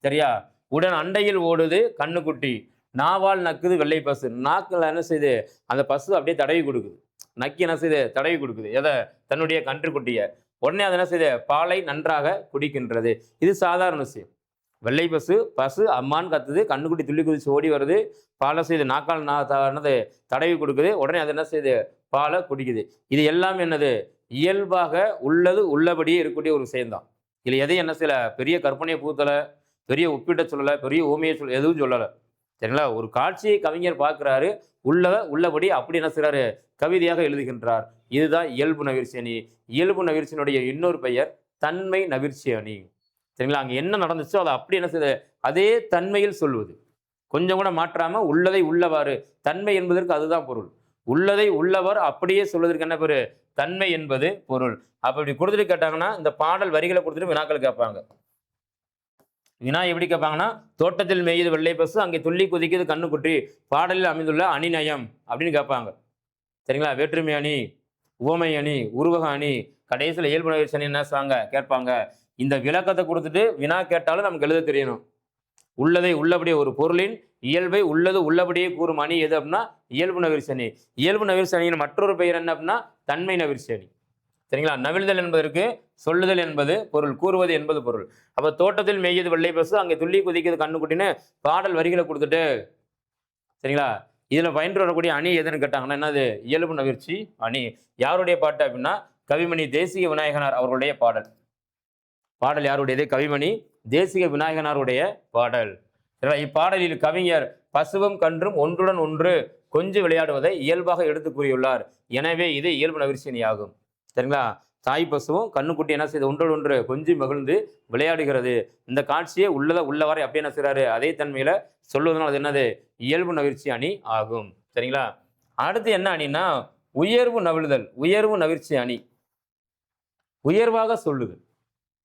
சரியா, உடன் அண்டையில் ஓடுது கண்ணுக்குட்டி, நாவால் நக்குது வெள்ளை பசு. நாக்கில் என்ன செய்யுது? அந்த பசு அப்படியே தடவி கொடுக்குது. நக்கி என்ன செய்யுது? தடவி கொடுக்குது. எதை? தன்னுடைய கன்றுக்குட்டியை. உடனே அது என்ன செய்யுது? பாலை நன்றாக குடிக்கின்றது. இது சாதாரண விஷயம். வெள்ளை பசு, பசு அம்மான்னு கத்துது, கண்ணுக்குட்டி துள்ளி குதிச்சு ஓடி வருது, பாலை செய்து நாக்கால் என்னது? தடவி கொடுக்குது. உடனே அது என்ன செய்யுது? பாலை குடிக்குது. இது எல்லாமே என்னது? இயல்பாக உள்ளது உள்ளபடியே இருக்கக்கூடிய ஒரு விஷயம்தான். இதில் எதையும் என்ன செய்யல? பெரிய கற்பனையை பூத்தலை, பெரிய ஒப்பிட்ட சொல்லலை, பெரிய ஊமையை சொல்ல, எதுவும் சொல்லலை. சரிங்களா, ஒரு காட்சியை கவிஞர் பார்க்கிறாரு, உள்ளபடி அப்படி என்ன செய்றாரு? கவிதையாக எழுதுகின்றார். இதுதான் இயல்பு நவிர்ச்சி அணி. இயல்பு நவிர்ச்சியினுடைய இன்னொரு பெயர் தன்மை நவிர்ச்சி அணி. சரிங்களா, அங்கே என்ன நடந்துச்சோ அதை அப்படி என்ன செய்யுது? அதே தன்மையில் சொல்வது, கொஞ்சம் கூட மாற்றாம உள்ளதை உள்ளவாறு. தன்மை என்பதற்கு அதுதான் பொருள். உள்ளதை உள்ளவர் அப்படியே சொல்வதற்கு என்ன பேரு? தன்மை என்பது பொருள். அப்ப இப்படி கொடுத்துட்டு கேட்டாங்கன்னா, இந்த பாடல் வரிகளை கொடுத்துட்டு வினாக்கள் கேட்பாங்க. வினா எப்படி கேட்பாங்கன்னா, தோட்டத்தில் மேயுது வெள்ளை பசு, அங்கே துள்ளி குதிக்குது கண்ணுக்குட்டி, பாடலில் அமைந்துள்ள அணிநயம் அப்படின்னு கேட்பாங்க. சரிங்களா? வேற்றுமை அணி, உவமை அணி, உருவக அணி, கடைசியில் இயல்பு நவிர்ச்சி அணி என்ன செய்வாங்க கேட்பாங்க. இந்த விளக்கத்தை கொடுத்துட்டு வினா கேட்டாலும் நமக்கு எழுத தெரியணும். உள்ளதை உள்ளபடியே ஒரு பொருளின் இயல்பை உள்ளது உள்ளபடியே கூறும் அணி எது அப்படின்னா இயல்பு நவிர்ச்சி அணி. இயல்பு நவிர்ச்சி அணியின் மற்றொரு பெயர் என்ன அப்படின்னா தன்மை நவிர்ச்சி அணி. சரிங்களா? நவிழ்தல் என்பதற்கு சொல்லுதல் என்பது பொருள், கூறுவது என்பது பொருள். அப்ப தோட்டத்தில் மேய்யது வெள்ளை பசு, அங்கே துள்ளி குதிக்குது கண்ணுக்குட்டின்னு பாடல் வரிகளை கொடுத்துட்டு, சரிங்களா, இதுல பயின்று வரக்கூடிய அணி எதுன்னு கேட்டாங்கன்னா என்னது? இயல்பு நவிர்ச்சி அணி. யாருடைய பாட்டு அப்படின்னா கவிமணி தேசிக விநாயகனார் அவர்களுடைய பாடல். பாடல் யாருடையது? கவிமணி தேசிக விநாயகனாருடைய பாடல். இப்பாடலில் கவிஞர் பசுவும் கன்றும் ஒன்றுடன் ஒன்று கொஞ்சி விளையாடுவதை இயல்பாக எடுத்து கூறியுள்ளார். எனவே இது இயல்பு நவிர்ச்சி அணி ஆகும். சரிங்களா? தாய் பசுவும் கண்ணுக்குட்டி என்ன செய்யுது? ஒன்றோடு ஒன்று கொஞ்சி மகிழ்ந்து விளையாடுகிறது. இந்த காட்சியை உள்ளதை உள்ளவாறு அப்படி என்ன செய்யறாரு? அதே தன்மையில சொல்லுவதனால் அது என்னது? இயல்பு நவிர்ச்சி அணி ஆகும். சரிங்களா? அடுத்து என்ன அணின்னா உயர்வு நவிழுதல். உயர்வு நவிர்ச்சி அணி. உயர்வாக சொல்லுது.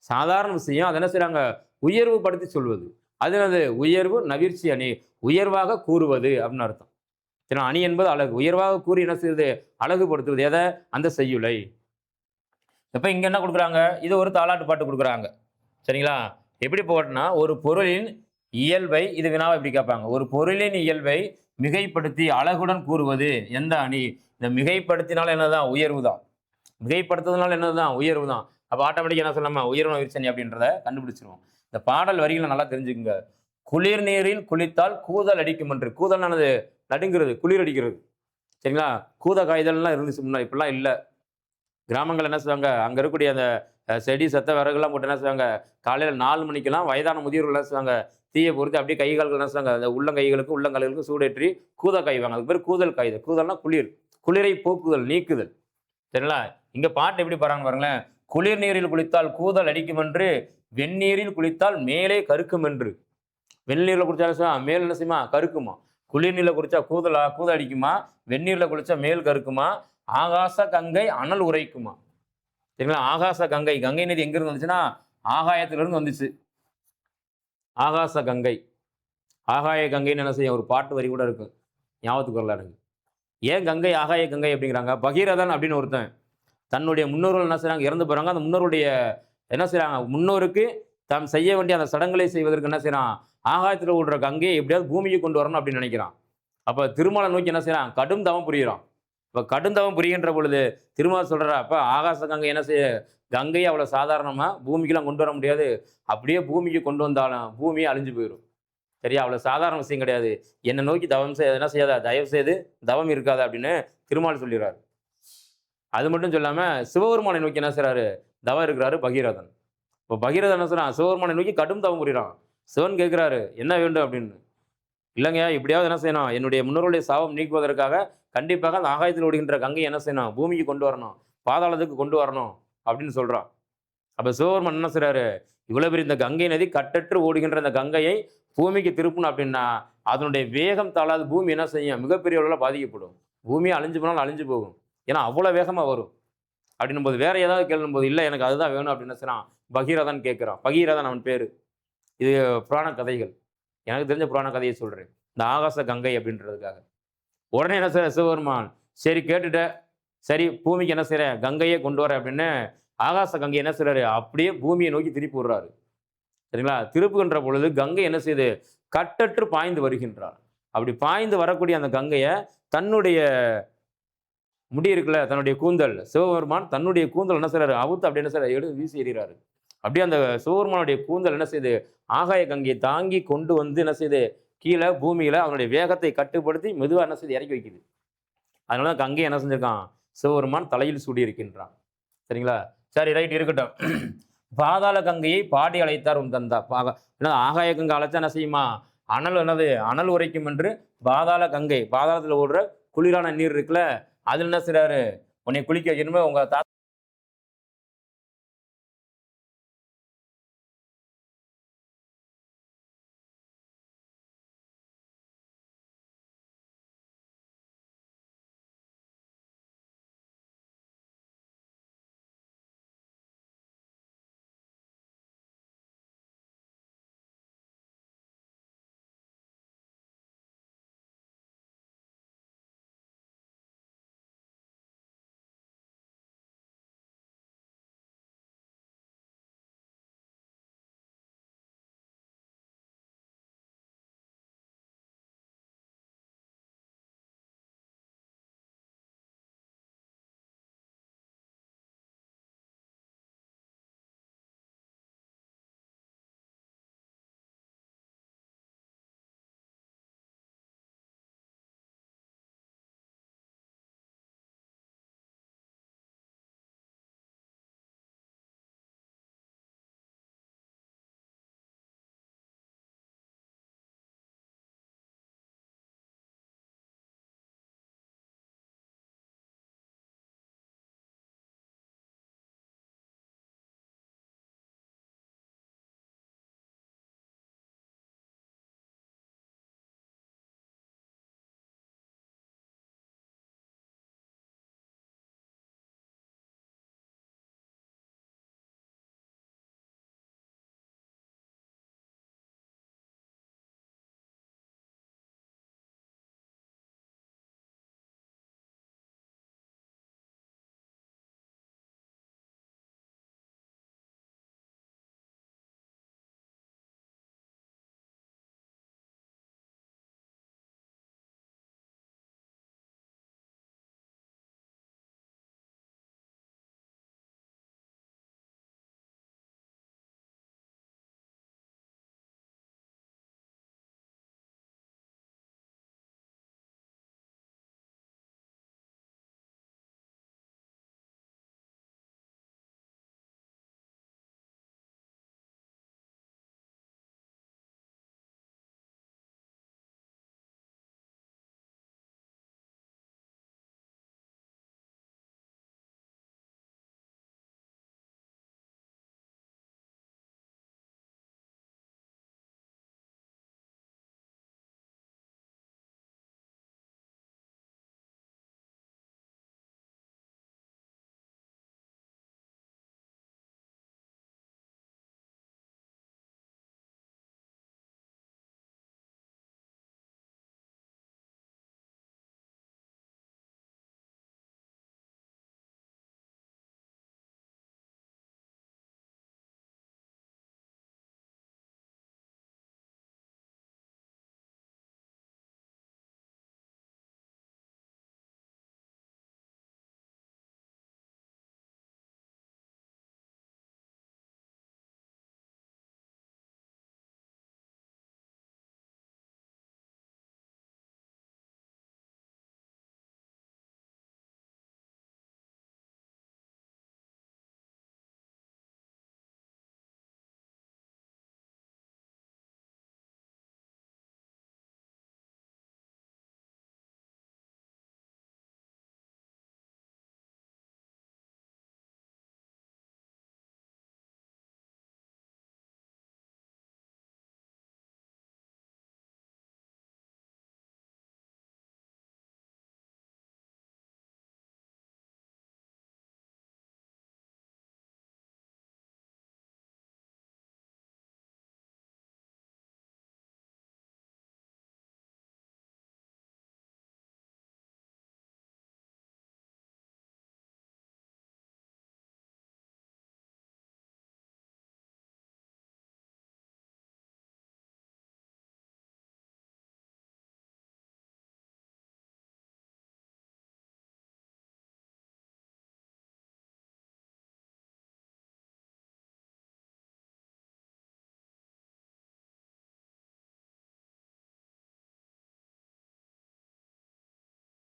சாதாரண விஷயம் அதை என்ன செய்யறாங்க? உயர்வு படுத்தி சொல்வது. அது என்னது? உயர்வு நவிர்ச்சி அணி. உயர்வாக கூறுவது அப்படின்னு அர்த்தம். சரி, அணி என்பது அழகு. உயர்வாக கூறி என்ன செய்யுது? அழகுபடுத்துவது. எதை? அந்த செய்யுளை. இப்ப இங்க என்ன கொடுக்குறாங்க? இது ஒரு தாலாட்டு பாட்டு கொடுக்குறாங்க. சரிங்களா? எப்படி போட்டுனா ஒரு பொருளின் இயல்பை, இது வினாவை எப்படி கேட்பாங்க? ஒரு பொருளின் இயல்பை மிகைப்படுத்தி அழகுடன் கூறுவது எந்த அணி? இந்த மிகைப்படுத்தினால என்னதான்? உயர்வு தான். மிகைப்படுத்துறதுனால என்னதுதான்? உயர்வு தான். அப்ப ஆட்டோமேட்டிக் என்ன சொல்லலாமா? உயர்வு நவிர்ச்சி அணி அப்படின்றத கண்டுபிடிச்சிருவோம். இந்த பாடல் வரிகளை நல்லா தெரிஞ்சுக்குங்க. குளிர் நீரில் குளித்தால் கூதல் அடிக்கும் என்று. கூதல் ஆனது நடுங்கிறது, குளிர் அடிக்கிறது. சரிங்களா? கூத காய்தல்லாம் இருந்துச்சு முன்னாடி, இப்பெல்லாம் இல்லை. கிராமங்கள் என்ன செய்வாங்க? அங்க இருக்கக்கூடிய அந்த செடி செத்த விறகுலாம் போட்டு என்ன செய்வாங்க? காலையில 4 மணிக்கெல்லாம் வயதான முதியோர்கள் என்ன செய்வாங்க? தீயை பொறுத்து அப்படியே கை கால்கள் என்ன செய்வாங்க? அந்த உள்ளங்கைகளுக்கு உள்ளங்கால்களுக்கு சூடேற்றி கூத காய்வாங்க. அதுக்கு பேர் கூதல் காய்தல். கூதல்னா குளிர், குளிரை போக்குதல், நீக்குதல். சரிங்களா? இங்க பாட்டு எப்படி பாருங்க பாருங்களேன். குளிர் நீரில் குளித்தால் கூதல் அடிக்கும் என்று, வெந்நீரில் குளித்தால் மேலே கருக்கும் என்று. வெந்நீரில் குளிச்சா மேல் என்ன செய்யுமா? கருக்குமா. குளிர் நீரில் குளிச்சா கூதல் அடிக்குமா, வெந்நீரில் குளிச்சா மேல் கருக்குமா, ஆகாச கங்கை அனல் உரைக்குமா. சரிங்களா? ஆகாச கங்கை, கங்கை நதி எங்கிருந்து வந்துச்சுன்னா ஆகாயத்திலிருந்து வந்துச்சு. ஆகாச கங்கை, ஆகாய கங்கைன்னு என்ன செய்யும்? ஒரு பாட்டு வரி கூட இருக்கு, ஞாபகத்துக்கு வரல எனக்கு. ஏன் கங்கை ஆகாய கங்கை அப்படிங்கிறாங்க? பகீரதன் அப்படின்னு ஒருத்தன் தன்னுடைய முன்னோர்கள் என்ன செய்றாங்க? இறந்து போறாங்க. அந்த முன்னோருடைய என்ன செய்றாங்க? முன்னோருக்கு தாம் செய்ய வேண்டிய அந்த சடங்குகளை செய்வதற்கு என்ன செய்யறான்? ஆகாயத்தில் ஓடுற கங்கையை எப்படியாவது பூமிக்கு கொண்டு வரணும் அப்படின்னு நினைக்கிறான். அப்ப திருமலை நோக்கி என்ன செய்யறான்? கடும் தவம் புரிகிறான். இப்ப கடுந்தவம் புரிகின்ற பொழுது திருமால் சொல்றா, அப்ப ஆகாச கங்கை என்ன செய்ய? கங்கையை அவ்வளவு சாதாரணமா பூமிக்கெல்லாம் கொண்டு வர முடியாது. அப்படியே பூமிக்கு கொண்டு வந்தாலும் பூமியை அழிஞ்சு போயிடும். சரியா? அவ்வளவு சாதாரண விஷயம் கிடையாது. என்னை நோக்கி தவம் செய்ய என்ன செய்யாத? தயவு செய்து தவம் இருக்காது அப்படின்னு திருமால் சொல்லிடுறாரு. அது மட்டும் சொல்லாம சிவபெருமானை நோக்கி என்ன செய்றாரு? தவம் இருக்கிறாரு பகீரதன். இப்போ பகீரதன் என்ன செய்றான்? சிவபெருமானை நோக்கி கடும் தவம் புரிகிறான். சிவன் கேட்கிறாரு, என்ன வேண்டும் அப்படின்னு. இல்லைங்க, இப்படியாவது என்ன செய்யணும்? என்னுடைய முன்னோருடைய சாபம் நீக்குவதற்காக கண்டிப்பாக அந்த ஆகாயத்தில் ஓடுகின்ற கங்கை என்ன செய்யணும்? பூமிக்கு கொண்டு வரணும், பாதாளத்துக்கு கொண்டு வரணும் அப்படின்னு சொல்றான். அப்ப சிவபெருமான் என்ன செய்றாரு? இவ்வளவு பெரிய இந்த கங்கை நதி கட்டற்று ஓடுகின்ற இந்த கங்கையை பூமிக்கு திருப்பணும் அப்படின்னா அதனுடைய வேகம் தாளாது. பூமி என்ன செய்யும்? மிகப்பெரிய அளவில் பாதிக்கப்படும். பூமி அழிஞ்சு போனாலும் அழிஞ்சு போகும். ஏன்னா அவ்வளவு வேகமா வரும். அப்படின்னும் போது வேற ஏதாவது கேளும் போது இல்லை எனக்கு அதுதான் வேணும் அப்படின்னு செய்றான். பகீரதன் கேட்கிறான். பகீரதன் அவன் பேரு. இது புராண கதைகள், எனக்கு தெரிஞ்ச புராண கதையை சொல்றேன், இந்த ஆகாச கங்கை அப்படின்றதுக்காக. உடனே என்ன செய்ய சிவபெருமான், சரி கேட்டுட்ட, சரி பூமிக்கு என்ன செய்யறேன்? கங்கையே கொண்டு வர அப்படின்னு ஆகாச கங்கை என்ன செய்றாரு? அப்படியே பூமியை நோக்கி திருப்பி விடுறாரு. சரிங்களா? திருப்புகின்ற பொழுது கங்கை என்ன செய்யுது? கட்டற்று பாய்ந்து வருகின்றார். அப்படி பாய்ந்து வரக்கூடிய அந்த கங்கையை தன்னுடைய முடி இருக்குல்ல, தன்னுடைய கூந்தல், சிவபெருமான் தன்னுடைய கூந்தல் என்ன செய்றாரு? அவுத்து அப்படி என்ன செய்யறாரு? எடுத்து வீசி எறிகிறாரு. அப்படியே அந்த சிவபெருமானுடைய கூந்தல் என்ன செய்யுது? ஆகாய கங்கையை தாங்கி கொண்டு வந்து என்ன செய்யுது? கீழே பூமியில அவனுடைய வேகத்தை கட்டுப்படுத்தி மெதுவா என்ன செய்து இறக்கி வைக்குது. அதனால கங்கை என்ன செஞ்சிருக்கான்? சிவபெருமான் தலையில் சூடி இருக்கின்றான். சரிங்களா? சரி, ரைட், இருக்கட்டும். பாதாள கங்கையை பாடி அழைத்தார் உன் தந்தா. ஆகாய கங்கை அழைச்சா என்ன செய்யுமா? அனல் என்னது? அனல் உரைக்கும் என்று பாதாள கங்கை, பாதாளத்தில் ஓடுற குளிரான நீர் இருக்குல்ல, அதுல என்ன செய்றாரு? உன்னை குளிக்க வைக்கணுமே, உங்க